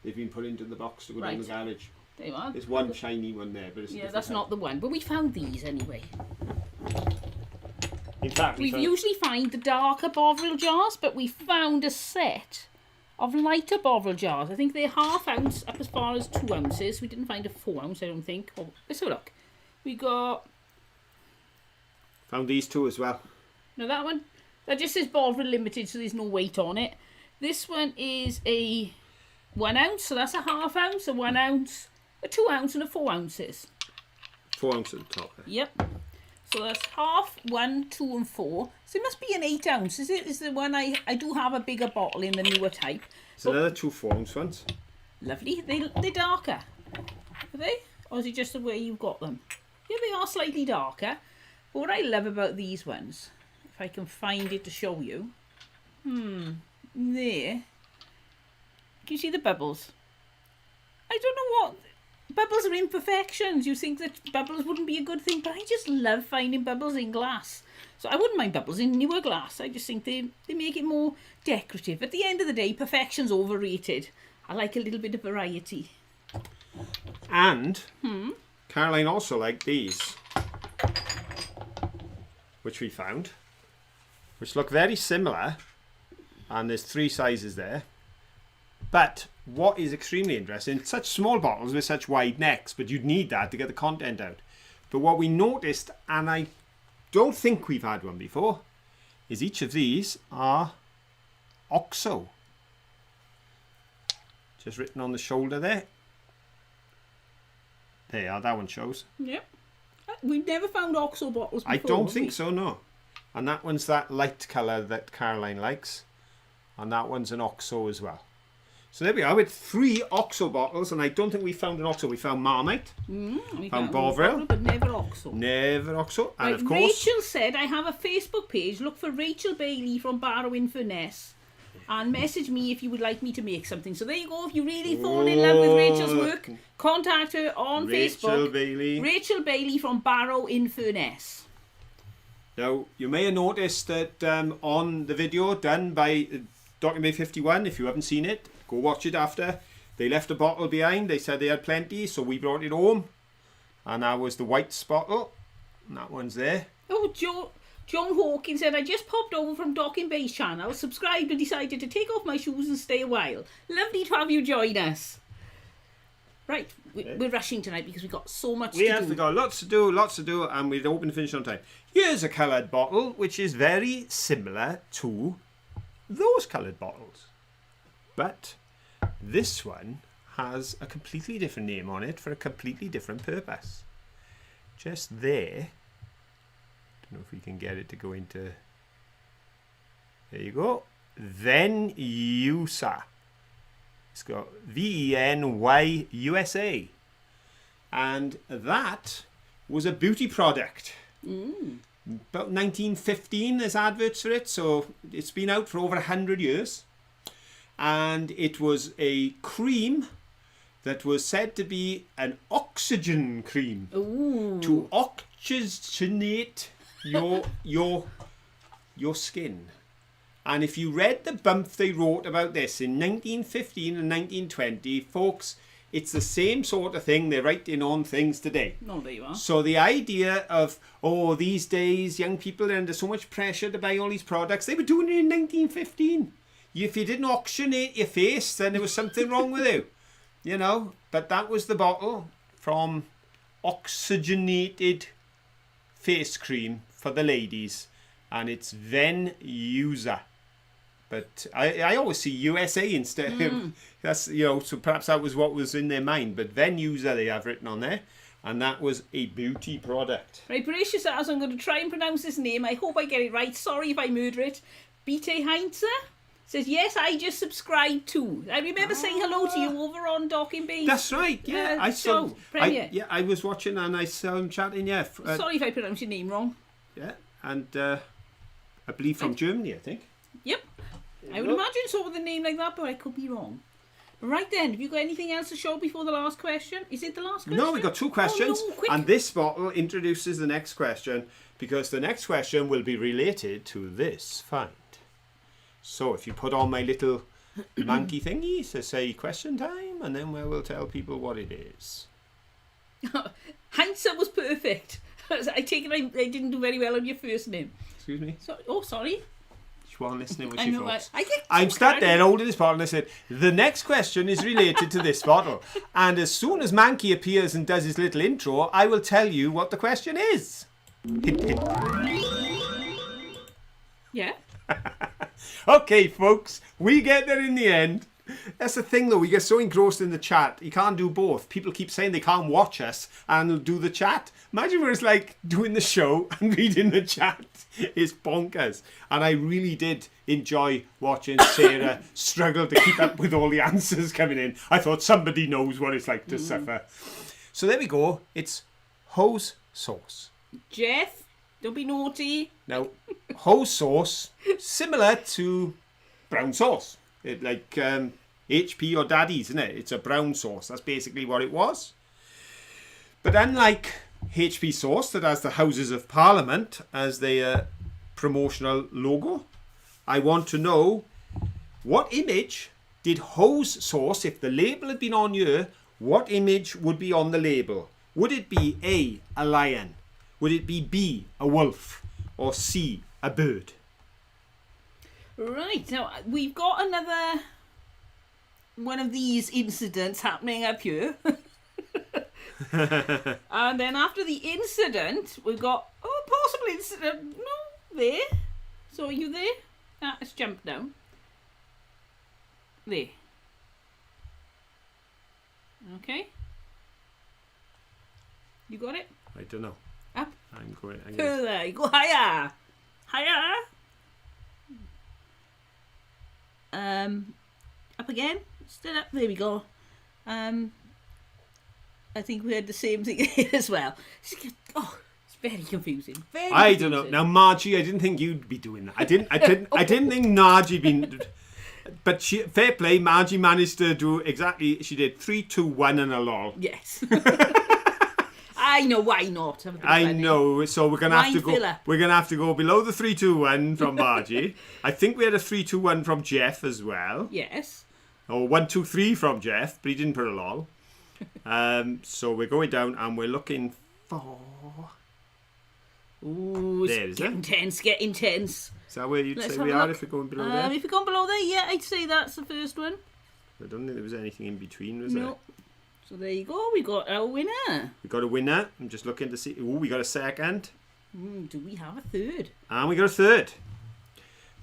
[SPEAKER 2] They've been put into the box to go down the garage.
[SPEAKER 1] There you are.
[SPEAKER 2] There's one shiny one there, but it's
[SPEAKER 1] that's not the one. But we found these anyway.
[SPEAKER 2] In fact,
[SPEAKER 1] we usually find the darker Bovril jars, but we found a set of lighter Bovril jars. I think they're 1/2 ounce up as far as 2 ounces. We didn't find a 4 ounce, I don't think. Oh, let's have a look. We
[SPEAKER 2] found these two as well.
[SPEAKER 1] No, that one. That just says Bovril Limited, so there's no weight on it. This one is a 1 ounce, so that's a 1/2 ounce, a 1 ounce, a 2 ounce, and a 4 ounces.
[SPEAKER 2] 4 ounces at the top.
[SPEAKER 1] Yep. So that's 1/2, 1, 2, and 4. So it must be an 8 ounce. Is it? Is the one I do have a bigger bottle in the newer type.
[SPEAKER 2] So another 2 4 ounce ones.
[SPEAKER 1] Lovely. They're darker. Are they? Or is it just the way you've got them? Yeah, they are slightly darker. But what I love about these ones, if I can find it to show you. There. Can you see the bubbles? I don't know what. Bubbles are imperfections. You think that bubbles wouldn't be a good thing, but I just love finding bubbles in glass. So I wouldn't mind bubbles in newer glass. I just think they make it more decorative. At the end of the day, perfection's overrated. I like a little bit of variety.
[SPEAKER 2] And Caroline also liked these, which we found, which look very similar. And there's 3 sizes there. But what is extremely interesting, such small bottles with such wide necks, but you'd need that to get the content out. But what we noticed, and I don't think we've had one before is each of these are OXO. Just written on the shoulder there. There you are, that one shows.
[SPEAKER 1] Yep. We've never found OXO bottles before.
[SPEAKER 2] I don't think so, no. And that one's that light colour that Caroline likes. And that one's an OXO as well. So there we are with 3 OXO bottles, and I don't think we found an OXO. We found Marmite,
[SPEAKER 1] we
[SPEAKER 2] found Bovril,
[SPEAKER 1] but never OXO.
[SPEAKER 2] Never OXO. And
[SPEAKER 1] right,
[SPEAKER 2] of course,
[SPEAKER 1] Rachel said, I have a Facebook page. Look for Rachel Bailey from Barrow-in-Furness and message me if you would like me to make something. So there you go. If you really fall in love with Rachel's work, contact her on Facebook. Rachel Bailey from Barrow-in-Furness.
[SPEAKER 2] Now, you may have noticed that on the video done by Docking Bay 51, if you haven't seen it, go watch it after. They left a bottle behind. They said they had plenty, so we brought it home. And that was the White's bottle. And that one's there.
[SPEAKER 1] Oh, John Hawkins said, I just popped over from Docking Bay's channel, subscribed and decided to take off my shoes and stay a while. Lovely to have you join us. Right, we're rushing tonight because we've got so much to do.
[SPEAKER 2] We've got lots to do, and we're hoping to finish on time. Here's a coloured bottle, which is very similar to those coloured bottles. But this one has a completely different name on it for a completely different purpose. Just there. Don't know if we can get it to go into... There you go. Venyusa. It's got VENYUSA. And that was a beauty product. About 1915 there's adverts for it, so it's been out for over 100 years. And it was a cream that was said to be an oxygen cream.
[SPEAKER 1] Ooh.
[SPEAKER 2] To oxygenate your skin. And if you read the bump they wrote about this in 1915 and 1920, folks, it's the same sort of thing they're writing on things today.
[SPEAKER 1] No, there you are.
[SPEAKER 2] So the idea of, these days young people are under so much pressure to buy all these products, they were doing it in 1915. If you didn't oxygenate your face, then there was something wrong with you. You know, but that was the bottle from oxygenated face cream for the ladies. And it's Venyusa. But I always see USA instead. That's, so perhaps that was what was in their mind. But Venyusa they have written on there. And that was a beauty product.
[SPEAKER 1] Right, brace yourselves. I'm going to try and pronounce this name. I hope I get it right. Sorry if I murder it. Bite Heinze says, yes, I just subscribed too. I remember saying hello to you over on Docking Bay.
[SPEAKER 2] That's right, yeah. I saw. I was watching and I saw him chatting, yeah.
[SPEAKER 1] Sorry if I pronounced your name wrong.
[SPEAKER 2] Yeah, and I believe from Germany, I think.
[SPEAKER 1] Yep. I would imagine so with a name like that, but I could be wrong. Right then, have you got anything else to show before the last question? Is it the last question?
[SPEAKER 2] No, we got 2 questions.
[SPEAKER 1] Oh, no, quick.
[SPEAKER 2] And this bottle introduces the next question, because the next question will be related to this find. So if you put on my little monkey thingy to say question time, and then we will tell people what it is.
[SPEAKER 1] Heinz was perfect. I take it I didn't do very well on your first name.
[SPEAKER 2] Excuse me?
[SPEAKER 1] Sorry.
[SPEAKER 2] She wasn't listening when she thought.
[SPEAKER 1] I'm
[SPEAKER 2] sat there holding this bottle and I said, the next question is related to this bottle. And as soon as Manky appears and does his little intro, I will tell you what the question is. Hint, hint.
[SPEAKER 1] Yeah.
[SPEAKER 2] Okay, folks, we get there in the end. That's the thing, though. We get so engrossed in the chat. You can't do both. People keep saying they can't watch us and do the chat. Imagine where it's like doing the show and reading the chat. It's bonkers. And I really did enjoy watching Sarah struggle to keep up with all the answers coming in. I thought somebody knows what it's like to suffer. So there we go. It's hose sauce.
[SPEAKER 1] Jeff, don't be naughty.
[SPEAKER 2] Now, hose sauce, similar to brown sauce. Like HP or Daddy's, isn't it? It's a brown sauce. That's basically what it was. But unlike HP sauce that has the Houses of Parliament as their promotional logo, I want to know, what image did hose sauce, if the label had been on here, what image would be on the label? Would it be A, a lion? Would it be B, a wolf? Or C, a bird?
[SPEAKER 1] Right, now we've got another one of these incidents happening up here. And then after the incident, we've got, possibly it's, no, there. So are you there? Ah, let's jump down. There. Okay. You got it?
[SPEAKER 2] I don't know.
[SPEAKER 1] Up.
[SPEAKER 2] I'm going.
[SPEAKER 1] Further. You go higher. Higher. Up again. Still up. There we go. I think we had the same thing here as well. Oh, it's very confusing. Very
[SPEAKER 2] I
[SPEAKER 1] confusing.
[SPEAKER 2] don't know. Now, Margie, I didn't think you'd be doing that. I didn't think Margie been. But fair play, Margie managed to do exactly. She did 3, 2, 1 and a lol.
[SPEAKER 1] Yes. I know, why not?
[SPEAKER 2] I know. So we're gonna have to go. Filler. We're gonna have to go below the 3, 2, 1 from Margie. I think we had a 3, 2, 1 from Jeff as well.
[SPEAKER 1] Yes.
[SPEAKER 2] Or 1, 2, 3 from Jeff, but he didn't put a lol. So we're going down and we're looking for.
[SPEAKER 1] Ooh, it's get intense. Get intense.
[SPEAKER 2] Is that where you'd say we are if we're going below there?
[SPEAKER 1] If we're going below there, yeah, I'd say that's the first one.
[SPEAKER 2] I don't think there was anything in between, was there?
[SPEAKER 1] No. So there you go. We got our winner.
[SPEAKER 2] We got a winner. I'm just looking to see. Ooh, we got a second.
[SPEAKER 1] Do we have a third?
[SPEAKER 2] And we got a third.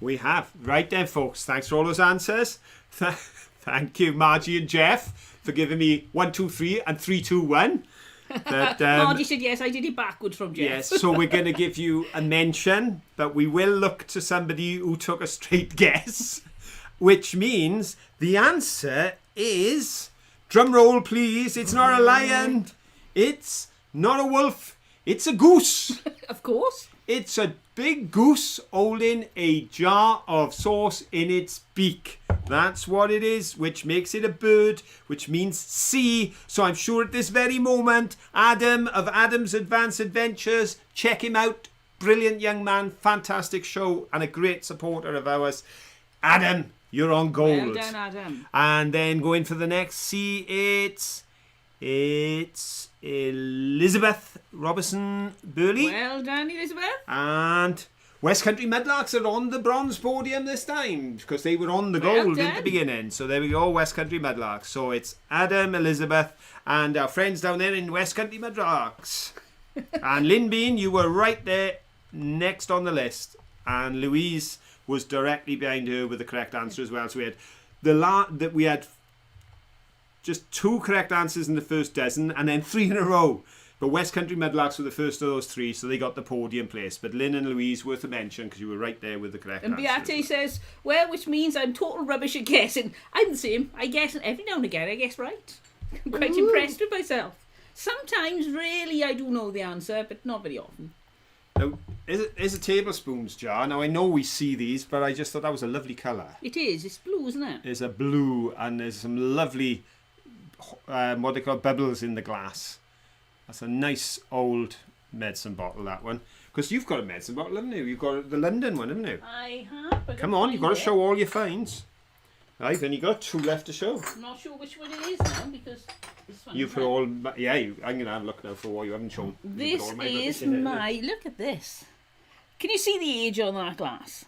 [SPEAKER 2] We have. Right then, folks. Thanks for all those answers. Thank you, Margie and Jeff, for giving me 1, 2, 3 and 3, 2, 1. But,
[SPEAKER 1] Margie said yes. I did it backwards from Jeff.
[SPEAKER 2] Yes, so we're going to give you a mention, but we will look to somebody who took a straight guess, which means the answer is, drum roll please, it's not a lion, it's not a wolf, it's a goose.
[SPEAKER 1] Of course.
[SPEAKER 2] It's a big goose holding a jar of sauce in its beak. That's what it is, which makes it a bird, which means sea. So I'm sure at this very moment, Adam of Adam's Advanced Adventures, check him out. Brilliant young man, fantastic show, and a great supporter of ours. Adam, you're on gold.
[SPEAKER 1] Well done, Adam.
[SPEAKER 2] And then going for the next sea, it's Elizabeth Robertson Burley.
[SPEAKER 1] Well done, Elizabeth.
[SPEAKER 2] And West Country Mudlarks are on the bronze podium this time because they were on the gold at the beginning. So there we go, West Country Mudlarks. So it's Adam, Elizabeth, and our friends down there in West Country Mudlarks. And Lynn Bean, you were right there next on the list. And Louise was directly behind her with the correct answer as well. So we had just 2 correct answers in the first dozen and then 3 in a row. But West Country Mudlarks were the first of those 3, so they got the podium place. But Lynn and Louise, worth a mention because you were right there with the correct answer.
[SPEAKER 1] And Beate says, well, which means I'm total rubbish at guessing. I'm the same. I guess every now and again I guess right. I'm quite impressed with myself. Sometimes, really, I do know the answer, but not very often.
[SPEAKER 2] Now, is a tablespoons jar. Now, I know we see these, but I just thought that was a lovely colour.
[SPEAKER 1] It is. It's blue, isn't it?
[SPEAKER 2] There's a blue and there's some lovely, what they call bubbles in the glass. That's a nice old medicine bottle, that one. Because you've got a medicine bottle, haven't you? You've got the London one, haven't you?
[SPEAKER 1] I have.
[SPEAKER 2] Come on, you've got to show all your finds. Right, then you've got 2 left to show.
[SPEAKER 1] I'm not sure which one it is now, because this one.
[SPEAKER 2] You've all... Yeah, I'm going to have a look now for what you haven't shown.
[SPEAKER 1] This is my... Look at this. Can you see the age on that glass?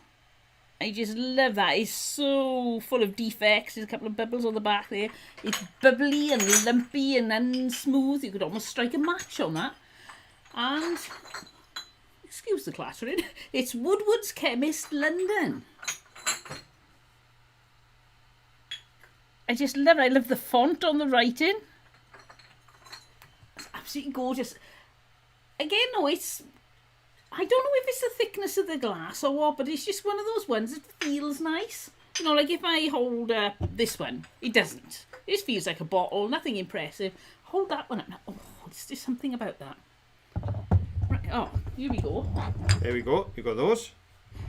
[SPEAKER 1] I just love that. It's so full of defects. There's a couple of bubbles on the back there. It's bubbly and lumpy and unsmooth. You could almost strike a match on that. And, excuse the clattering, it's Woodward's Chemist London. I just love it. I love the font on the writing. It's absolutely gorgeous. Again, no, it's... I don't know if it's the thickness of the glass or what, but it's just one of those ones that feels nice. You know, like if I hold this one, it doesn't. It just feels like a bottle, nothing impressive. Hold that one up now. Oh, there's just something about that. Right, oh, here we go.
[SPEAKER 2] There we go. You got those.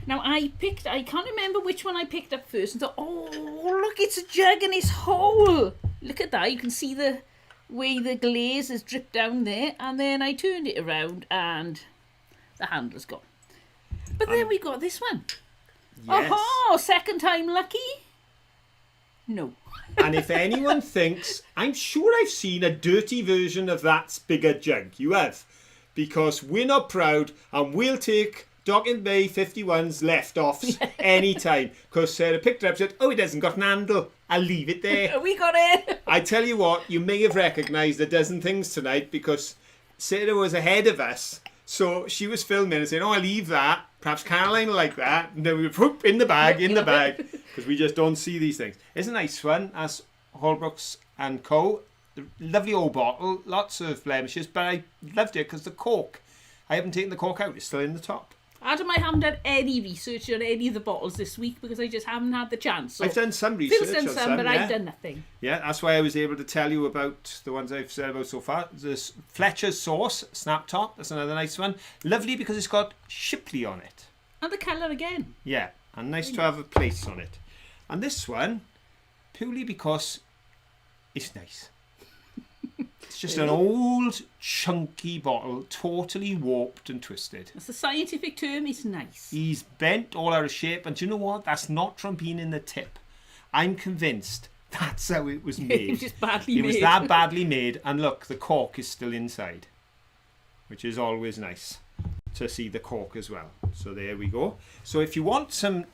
[SPEAKER 1] Now, I can't remember which one I picked up first and thought, oh, look, it's a jug and it's whole. Look at that. You can see the way the glaze has dripped down there. And then I turned it around and... the handle's gone. But then we got this one.
[SPEAKER 2] Yes.
[SPEAKER 1] Oh, second time lucky? No.
[SPEAKER 2] And if anyone thinks, I'm sure I've seen a dirty version of that bigger jug. You have. Because we're not proud and we'll take Docking Bay 51's left-offs anytime. Because Sarah picked it up and said, oh, it hasn't got an handle. I'll leave it there.
[SPEAKER 1] We got it.
[SPEAKER 2] I tell you what, you may have recognised a dozen things tonight because Sarah was ahead of us. So she was filming and saying, "Oh, I'll leave that. Perhaps Caroline will like that." And then we whoop, in the bag, because we just don't see these things. It's a nice one. As Holbrooks and Co. Lovely old bottle, lots of blemishes, but I loved it because the cork. I haven't taken the cork out; it's still in the top.
[SPEAKER 1] Adam, I haven't done any research on any of the bottles this week because I just haven't had the chance. So
[SPEAKER 2] I've done some research.
[SPEAKER 1] Phil's done
[SPEAKER 2] on
[SPEAKER 1] some, but
[SPEAKER 2] yeah.
[SPEAKER 1] I've done nothing.
[SPEAKER 2] Yeah, that's why I was able to tell you about the ones I've said about so far. There's Fletcher's Sauce, Snap Top. That's another nice one. Lovely because it's got Shipley on it.
[SPEAKER 1] And the colour again.
[SPEAKER 2] Yeah, and nice to have a place on it. And this one, purely because it's nice. It's just an old, chunky bottle, totally warped and twisted.
[SPEAKER 1] That's the scientific term, it's nice.
[SPEAKER 2] He's bent all out of shape, and do you know what? That's not from being in the tip. I'm convinced that's how it was made.
[SPEAKER 1] It was just badly made.
[SPEAKER 2] It was that badly made, and look, the cork is still inside, which is always nice to see the cork as well. So there we go. So if you want some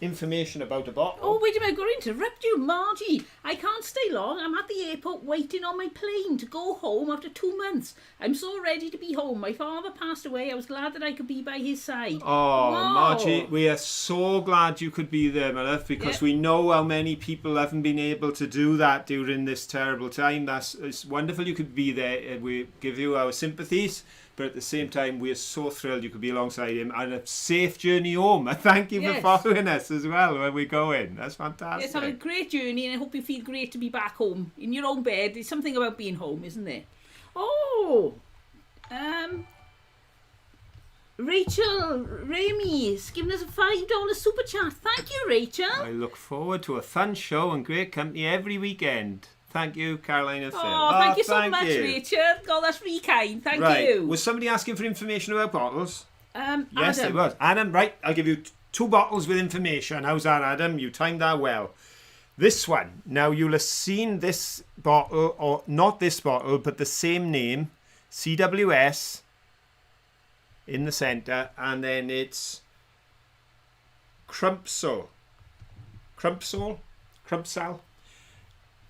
[SPEAKER 2] information about a bottle...
[SPEAKER 1] Oh, wait a minute, I'm going to interrupt you, Margie. I can't stay long. I'm at the airport waiting on my plane to go home after 2 months. I'm so ready to be home. My father passed away. I was glad that I could be by his side.
[SPEAKER 2] Oh,
[SPEAKER 1] Whoa.
[SPEAKER 2] Margie, we are so glad you could be there, my love, because we know how many people haven't been able to do that during this terrible time. It's wonderful you could be there. We give you our sympathies. But at the same time, we are so thrilled you could be alongside him, and a safe journey home. Thank you for following us as well when we go in. That's fantastic.
[SPEAKER 1] Yes, have a great journey, and I hope you feel great to be back home in your own bed. There's something about being home, isn't there? Oh, Rachel Ramey is giving us a $5 super chat. Thank you, Rachel.
[SPEAKER 2] I look forward to a fun show and great company every weekend. Thank you, Caroline and Phil.
[SPEAKER 1] Oh, thank you so much, Rachel. God, that's really kind. Thank you.
[SPEAKER 2] Was somebody asking for information about bottles? Yes,
[SPEAKER 1] Adam.
[SPEAKER 2] it was. Adam, right, I'll give you 2 bottles with information. How's that, Adam? You timed that well. This one. Now, you'll have seen this bottle, or not this bottle, but the same name, CWS, in the centre, and then it's Crumpsal.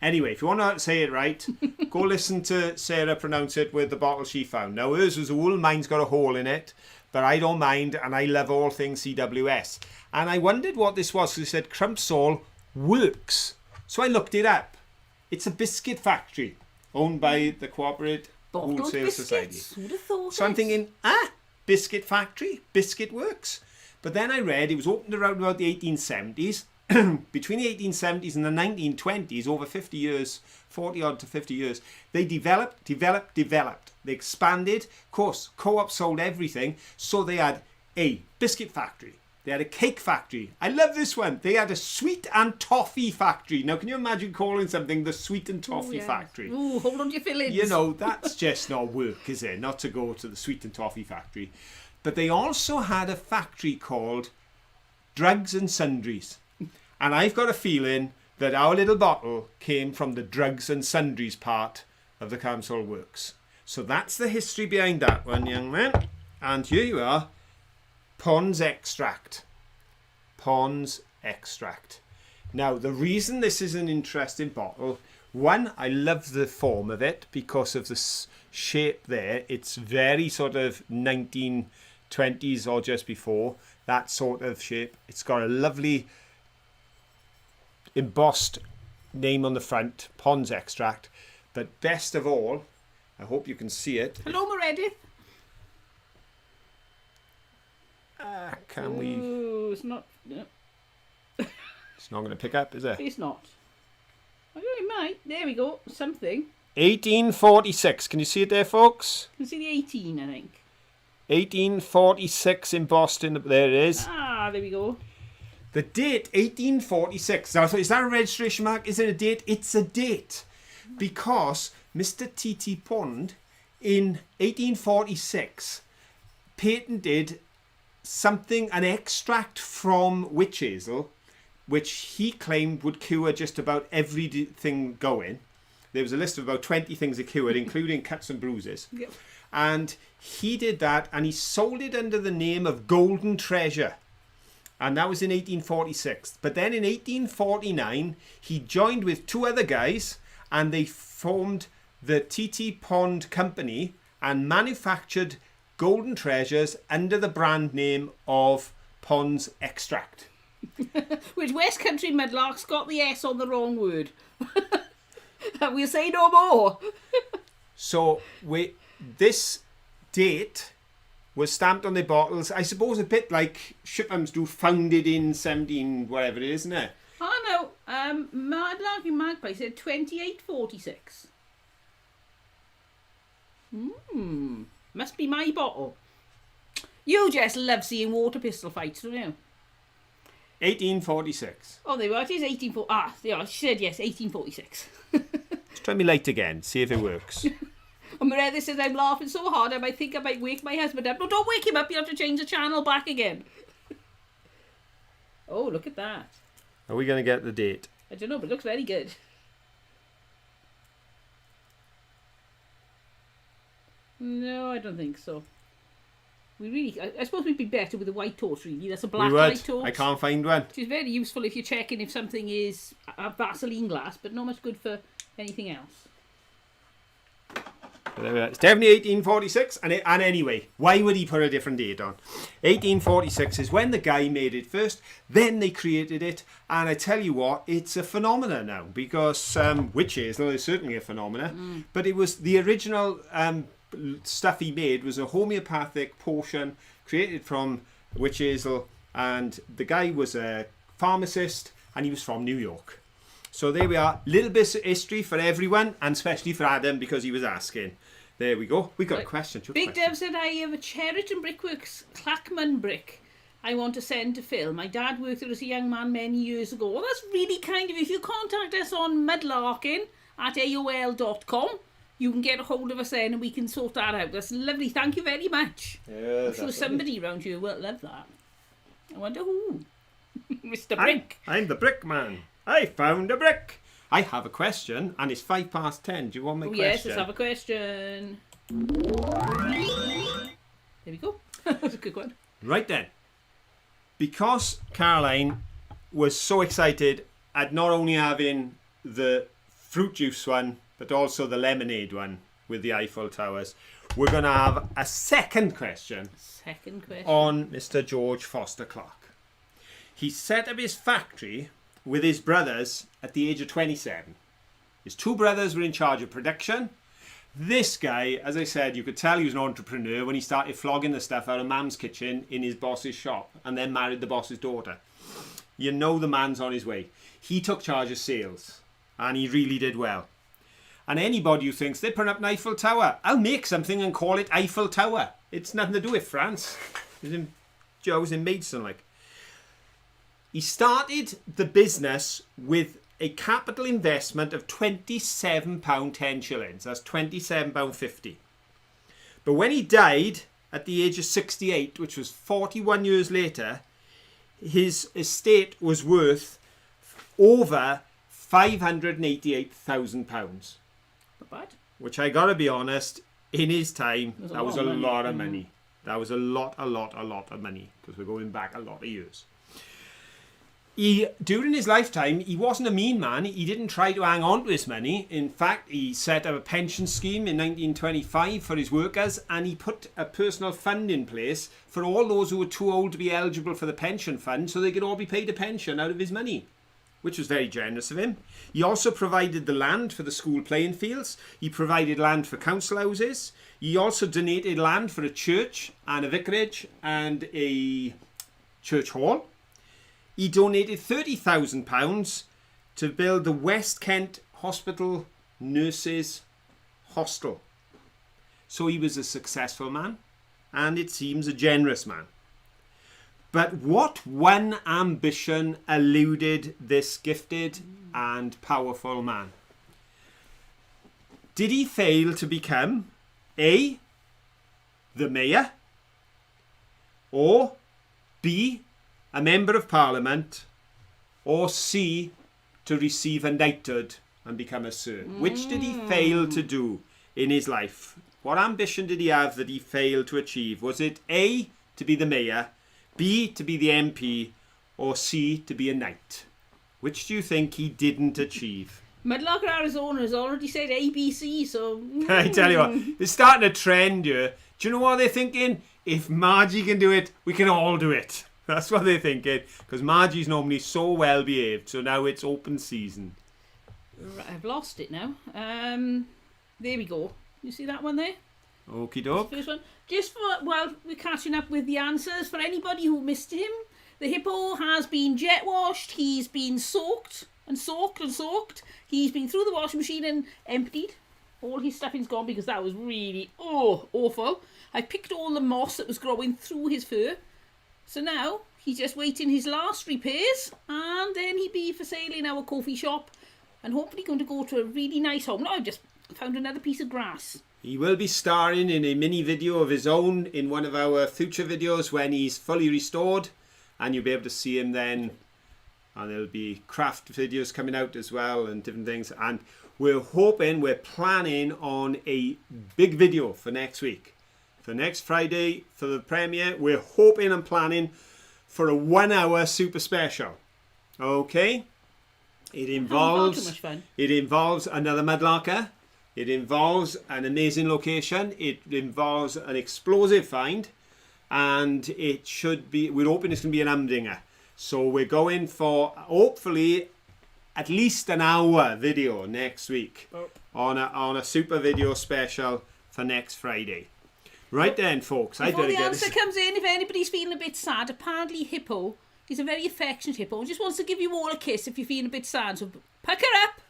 [SPEAKER 2] Anyway, if you want to say it right, go listen to Sarah pronounce it with the bottle she found. Now, hers was a wool, mine's got a hole in it, but I don't mind, and I love all things CWS. And I wondered what this was, because it said Crumpsall Works. So I looked it up. It's a biscuit factory owned by the Cooperative Wholesale Society.
[SPEAKER 1] Who'd have thought
[SPEAKER 2] So I'm thinking, biscuit factory, biscuit works. But then I read it was opened around about the 1870s. Between the 1870s and the 1920s, over 50 years, 40 odd to 50 years, they developed. They expanded. Of course, Co-op sold everything. So they had a biscuit factory. They had a cake factory. I love this one. They had a sweet and toffee factory. Now, can you imagine calling something the sweet and toffee factory?
[SPEAKER 1] Ooh, hold on to your fillings.
[SPEAKER 2] You know, that's just not work, is it? Not to go to the sweet and toffee factory. But they also had a factory called Drugs and Sundries. And I've got a feeling that our little bottle came from the drugs and sundries part of the Crumpsall Works. So that's the history behind that one, young man. And here you are, Pond's Extract. Pond's Extract. Now, the reason this is an interesting bottle, one, I love the form of it because of the shape there. It's very sort of 1920s or just before, that sort of shape. It's got a lovely embossed name on the front, Pond's Extract. But best of all, I hope you can see it.
[SPEAKER 1] Hello, Meredith.
[SPEAKER 2] Can we?
[SPEAKER 1] Ooh, it's not. No.
[SPEAKER 2] It's not going to pick up, is it?
[SPEAKER 1] It's not. Oh, it might. There we go. Something.
[SPEAKER 2] 1846. Can you see it there, folks?
[SPEAKER 1] You can see the 18, I think.
[SPEAKER 2] 1846 embossed in the. There it is.
[SPEAKER 1] Ah, there we go.
[SPEAKER 2] The date, 1846. Now, is that a registration mark? Is it a date? It's a date. Because Mr. T.T. Pond, in 1846, patented something, an extract from witch hazel, which he claimed would cure just about everything going. There was a list of about 20 things it cured, including cuts and bruises.
[SPEAKER 1] Yep.
[SPEAKER 2] And he did that, and he sold it under the name of Golden Treasure. And that was in 1846. But then in 1849, he joined with 2 other guys, and they formed the T.T. Pond Company and manufactured golden treasures under the brand name of Pond's Extract.
[SPEAKER 1] Which West Country Mudlark's got the S on the wrong word. We'll say no more.
[SPEAKER 2] So this date was stamped on their bottles, I suppose a bit like Shiphams do, founded in 17 whatever it is, isn't it?
[SPEAKER 1] Oh no, Mudlarking Magpie said 2846. Must be my bottle. You just love seeing water pistol fights, don't you?
[SPEAKER 2] 1846.
[SPEAKER 1] Oh, there we are. It is 1840. Ah, yeah, she said yes, 1846.
[SPEAKER 2] Let's try me light again, see if it works.
[SPEAKER 1] And Meredith says, I'm laughing so hard I might wake my husband up. No, don't wake him up. You have to change the channel back again. Oh, look at that.
[SPEAKER 2] Are we going to get the date?
[SPEAKER 1] I don't know, but it looks very good. No, I don't think so. I suppose we'd be better with a white torch, really. That's a black light torch.
[SPEAKER 2] I can't find one.
[SPEAKER 1] Which is very useful if you're checking if something is a Vaseline glass, but not much good for anything else.
[SPEAKER 2] There we are. It's definitely 1846, and anyway, why would he put a different date on? 1846 is when the guy made it first, then they created it, and I tell you what, it's a phenomena now, because witch hazel is certainly a phenomena, but it was the original stuff he made was a homeopathic potion created from witch hazel, and the guy was a pharmacist, and he was from New York. So there we are, little bit of history for everyone, and especially for Adam, because he was asking. There we go. We got a question.
[SPEAKER 1] Big Dev said, I have a Cheriton Brickworks Clackman brick I want to send to Phil. My dad worked there as a young man many years ago. Well, that's really kind of you. If you contact us on mudlarking@aol.com, you can get a hold of us then and we can sort that out. That's lovely. Thank you very much.
[SPEAKER 2] Yeah,
[SPEAKER 1] I'm sure somebody around here will love that. I wonder who. Mr. Brick.
[SPEAKER 2] I'm the brick man. I found a brick. I have a question, and it's 10:05. Do you want my question?
[SPEAKER 1] Yes, let's have a question. There we go. That was a good one.
[SPEAKER 2] Right then. Because Caroline was so excited at not only having the fruit juice one, but also the lemonade one with the Eiffel Towers, we're going to have a second question. On Mr. George Foster Clark. He set up his factory with his brothers at the age of 27. His two brothers were in charge of production. This guy, as I said, you could tell he was an entrepreneur when he started flogging the stuff out of Mum's kitchen in his boss's shop and then married the boss's daughter. You know the man's on his way. He took charge of sales and he really did well. And anybody who thinks they're putting up an Eiffel Tower, I'll make something and call it Eiffel Tower. It's nothing to do with France. It was in Maidstone, like. He started the business with a capital investment of £27.10. That's £27.50. But when he died at the age of 68, which was 41 years later, his estate was worth over £588,000.
[SPEAKER 1] Not bad.
[SPEAKER 2] Which I gotta be honest, in his time, that was a
[SPEAKER 1] lot
[SPEAKER 2] of money. That was a lot of money, because we're going back a lot of years. During his lifetime, he wasn't a mean man. He didn't try to hang on to his money. In fact, he set up a pension scheme in 1925 for his workers, and he put a personal fund in place for all those who were too old to be eligible for the pension fund, so they could all be paid a pension out of his money, which was very generous of him. He also provided the land for the school playing fields. He provided land for council houses. He also donated land for a church and a vicarage and a church hall. He donated £30,000 to build the West Kent Hospital Nurses Hostel. So he was a successful man, and it seems a generous man. But what one ambition eluded this gifted and powerful man? Did he fail to become A, the mayor, or B, a member of parliament, or C, to receive a knighthood and become a sir? Which did he fail to do in his life? What ambition did he have that he failed to achieve? Was it A, to be the mayor, B, to be the MP, or C, to be a knight? Which do you think he didn't achieve?
[SPEAKER 1] Mudlarker Arizona has already said ABC, so...
[SPEAKER 2] I tell you what, it's starting a trend here. Do you know what they're thinking? If Margie can do it, we can all do it. That's what they're thinking. Because Margie's normally so well behaved. So now it's open season.
[SPEAKER 1] Right, I've lost it now. There we go. You see that one there?
[SPEAKER 2] Okie doke.
[SPEAKER 1] First one. Just for, while we're catching up with the answers, for anybody who missed him, the hippo has been jet washed. He's been soaked and soaked and soaked. He's been through the washing machine and emptied. All his stuffing's gone because that was really, awful. I picked all the moss that was growing through his fur. So now he's just waiting his last repairs, and then he'll be for sale in our coffee shop, and hopefully going to go to a really nice home. Now I've just found another piece of grass.
[SPEAKER 2] He will be starring in a mini video of his own in one of our future videos when he's fully restored, and you'll be able to see him then. And there'll be craft videos coming out as well and different things. And we're planning on a big video for next week. For next Friday, for the premiere, we're hoping and planning for a 1 hour super special. Okay? It involves another mudlarker. It involves an amazing location. It involves an explosive find. And it should be, we're hoping it's going to be an humdinger. So we're going for, hopefully, at least an hour video next week on a super video special for next Friday. Right then, folks.
[SPEAKER 1] Before the answer comes in, if anybody's feeling a bit sad, apparently Hippo is a very affectionate hippo. Just wants to give you all a kiss if you're feeling a bit sad. So pucker up.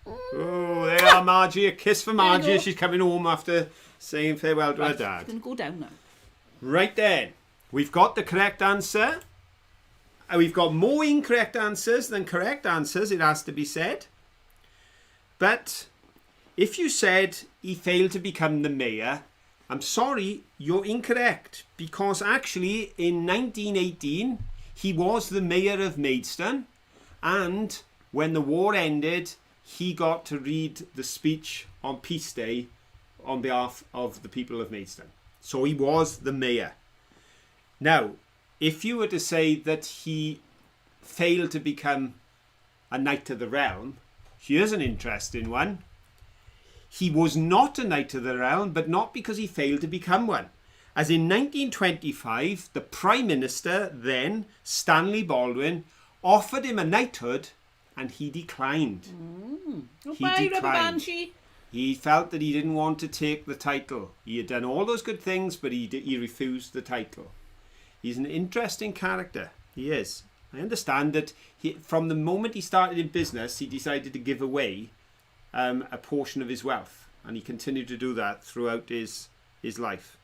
[SPEAKER 2] Oh, there are Margie. A kiss for Margie as she's coming home after saying farewell to her dad.
[SPEAKER 1] It's going to go down now.
[SPEAKER 2] Right then. We've got the correct answer. We've got more incorrect answers than correct answers, it has to be said. But if you said he failed to become the mayor, I'm sorry, you're incorrect. Because actually, in 1918, he was the mayor of Maidstone. And when the war ended, he got to read the speech on Peace Day on behalf of the people of Maidstone. So he was the mayor. Now, if you were to say that he failed to become a Knight of the Realm, here's an interesting one. He was not a Knight of the Realm, but not because he failed to become one. As in 1925, the Prime Minister then, Stanley Baldwin, offered him a knighthood and he declined.
[SPEAKER 1] He declined.
[SPEAKER 2] He felt that he didn't want to take the title. He had done all those good things, but he refused the title. He's an interesting character. He is. I understand that from the moment he started in business, he decided to give away a portion of his wealth. And he continued to do that throughout his life.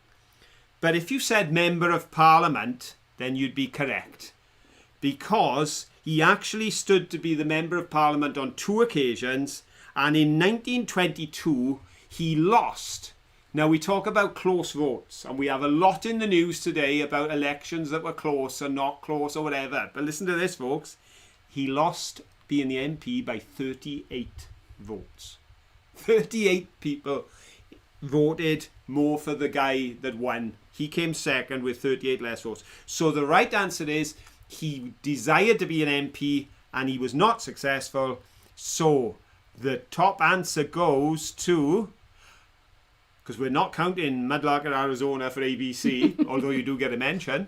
[SPEAKER 2] But if you said Member of Parliament, then you'd be correct. Because he actually stood to be the Member of Parliament on 2 occasions. And in 1922, he lost. Now, we talk about close votes, and we have a lot in the news today about elections that were close or not close or whatever. But listen to this, folks. He lost being the MP by 38 votes. 38 people voted more for the guy that won. He came second with 38 less votes. So the right answer is he desired to be an MP, and he was not successful. So the top answer goes to... because we're not counting Mudlark, Arizona for ABC, although you do get a mention.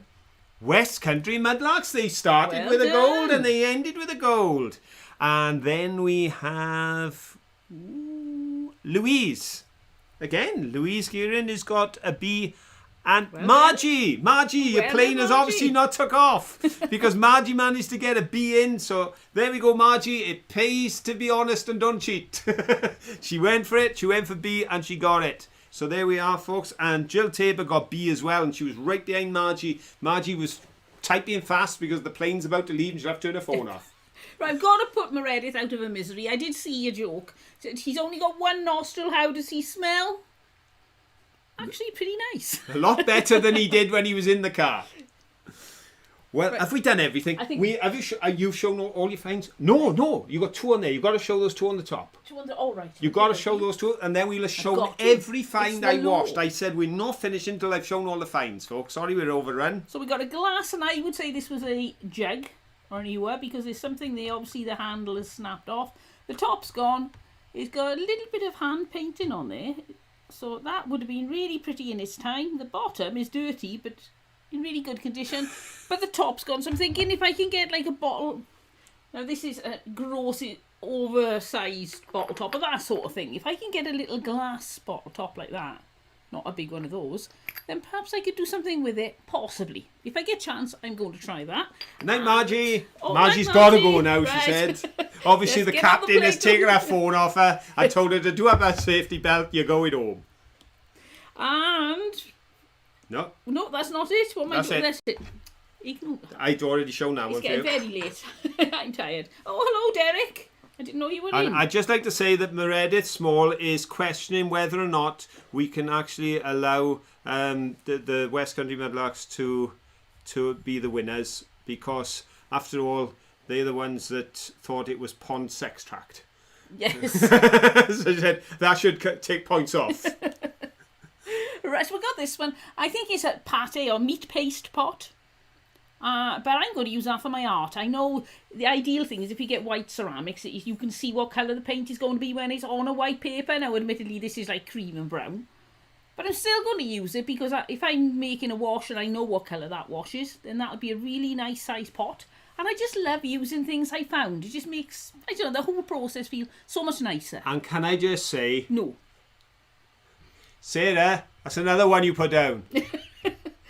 [SPEAKER 2] West Country Mudlarks, they started with a gold and they ended with a gold. And then we have Louise. Again, Louise Gearin has got a B. And Margie, your plane has obviously not took off because Margie managed to get a B in. So there we go, Margie. It pays to be honest and don't cheat. She went for it. She went for B and she got it. So there we are, folks. And Jill Tabor got B as well, and she was right behind Margie. Margie was typing fast because the plane's about to leave and she'll have to turn her phone off.
[SPEAKER 1] Right, I've got to put Meredith out of her misery. I did see your joke. He's only got one nostril. How does he smell? Actually, pretty nice.
[SPEAKER 2] A lot better than he did when he was in the car. Well, right. Have we done everything? You've shown all your finds? No. You got 2 on there. You've got to show those 2 on the top.
[SPEAKER 1] 2 on the... Oh, right.
[SPEAKER 2] You've got to show those 2, and then we'll have shown every find I watched. I said we're not finishing until I've shown all the finds, folks. Sorry, we're overrun.
[SPEAKER 1] So we got a glass, and I would say this was a jug or an ewer because there's something there. Obviously, the handle is snapped off. The top's gone. It's got a little bit of hand painting on there. So that would have been really pretty in its time. The bottom is dirty, but in really good condition. But the top's gone. So I'm thinking if I can get like a bottle. Now this is a gross, oversized bottle top, or that sort of thing. If I can get a little glass bottle top like that, not a big one of those, then perhaps I could do something with it, possibly. If I get a chance, I'm going to try that.
[SPEAKER 2] Night, Margie.
[SPEAKER 1] Oh,
[SPEAKER 2] Margie's
[SPEAKER 1] night,
[SPEAKER 2] got to
[SPEAKER 1] Margie.
[SPEAKER 2] go now,
[SPEAKER 1] Right.
[SPEAKER 2] she said. Obviously,
[SPEAKER 1] Let's
[SPEAKER 2] the
[SPEAKER 1] get on the
[SPEAKER 2] captain has
[SPEAKER 1] plane.
[SPEAKER 2] taken her phone off her. I told her to do up her safety belt. You're going home.
[SPEAKER 1] And...
[SPEAKER 2] No,
[SPEAKER 1] No, that's not it. What am I
[SPEAKER 2] That's
[SPEAKER 1] doing?
[SPEAKER 2] it.
[SPEAKER 1] That's it. Ignore.
[SPEAKER 2] I'd already shown that
[SPEAKER 1] It's
[SPEAKER 2] one for
[SPEAKER 1] getting
[SPEAKER 2] you.
[SPEAKER 1] very late. I'm tired. Oh, hello, Derek. I didn't know you were in.
[SPEAKER 2] And I'd just like to say that Meredith Small is questioning whether or not we can actually allow the West Country Mudlarks to be the winners, because after all, they're the ones that thought it was pond sex tract.
[SPEAKER 1] Yes.
[SPEAKER 2] So she said that should take points off.
[SPEAKER 1] Right, so we got this one. I think it's a pate or meat paste pot. But I'm going to use that for my art. I know the ideal thing is if you get white ceramics, you can see what colour the paint is going to be when it's on a white paper. Now, admittedly, this is like cream and brown. But I'm still going to use it because if I'm making a wash and I know what colour that wash is, then that would be a really nice size pot. And I just love using things I found. It just makes, I don't know, the whole process feel so much nicer.
[SPEAKER 2] And can I just say,
[SPEAKER 1] No.
[SPEAKER 2] Sarah, that's another one you put down.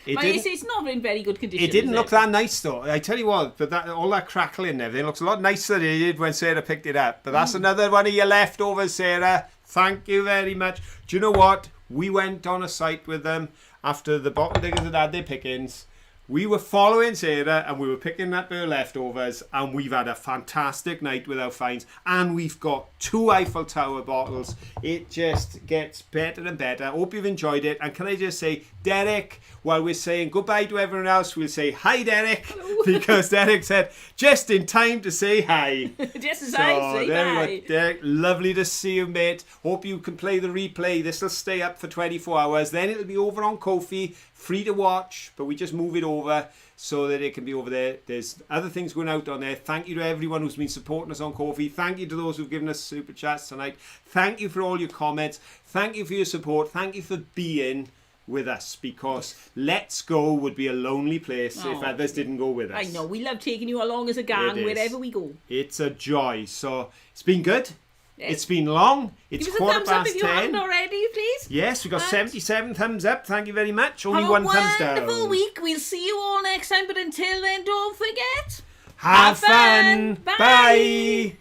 [SPEAKER 1] It's not in very good condition.
[SPEAKER 2] It didn't
[SPEAKER 1] is
[SPEAKER 2] look
[SPEAKER 1] it?
[SPEAKER 2] that nice though. I tell you what, but all that crackling and everything looks a lot nicer than it did when Sarah picked it up. But that's another one of your leftovers, Sarah. Thank you very much. Do you know what? We went on a site with them after the bottle diggers had had their pickings. We were following Sarah and we were picking up her leftovers, and we've had a fantastic night with our finds, and we've got 2 Eiffel Tower bottles. It just gets better and better. Hope you've enjoyed it. And can I just say, Derek, while we're saying goodbye to everyone else, we'll say hi, Derek.
[SPEAKER 1] Hello.
[SPEAKER 2] Because Derek said just in time to say hi.
[SPEAKER 1] Just as I say
[SPEAKER 2] there
[SPEAKER 1] bye.
[SPEAKER 2] we go, Derek. Lovely to see you, mate. Hope you can play the replay. This will stay up for 24 hours. Then it'll be over on Ko-fi, free to watch, but we just move it over so that it can be over there. There's other things going out on there. Thank you to everyone who's been supporting us on Ko-fi. Thank you to those who've given us super chats tonight. Thank you for all your comments. Thank you for your support. Thank you for being with us, because Let's Go would be a lonely place if others didn't go with us.
[SPEAKER 1] I know, we love taking you along as a gang wherever we go.
[SPEAKER 2] It's a joy. So it's been good.
[SPEAKER 1] Yes.
[SPEAKER 2] It's been long. It's
[SPEAKER 1] Give us a thumbs up if you
[SPEAKER 2] 10:15.
[SPEAKER 1] haven't already, please.
[SPEAKER 2] Yes, we got
[SPEAKER 1] And
[SPEAKER 2] 77 thumbs up. Thank you very much. Only
[SPEAKER 1] have
[SPEAKER 2] one
[SPEAKER 1] a
[SPEAKER 2] thumbs down.
[SPEAKER 1] wonderful week. We'll see you all next time, but until then, don't forget.
[SPEAKER 2] Have fun. Bye.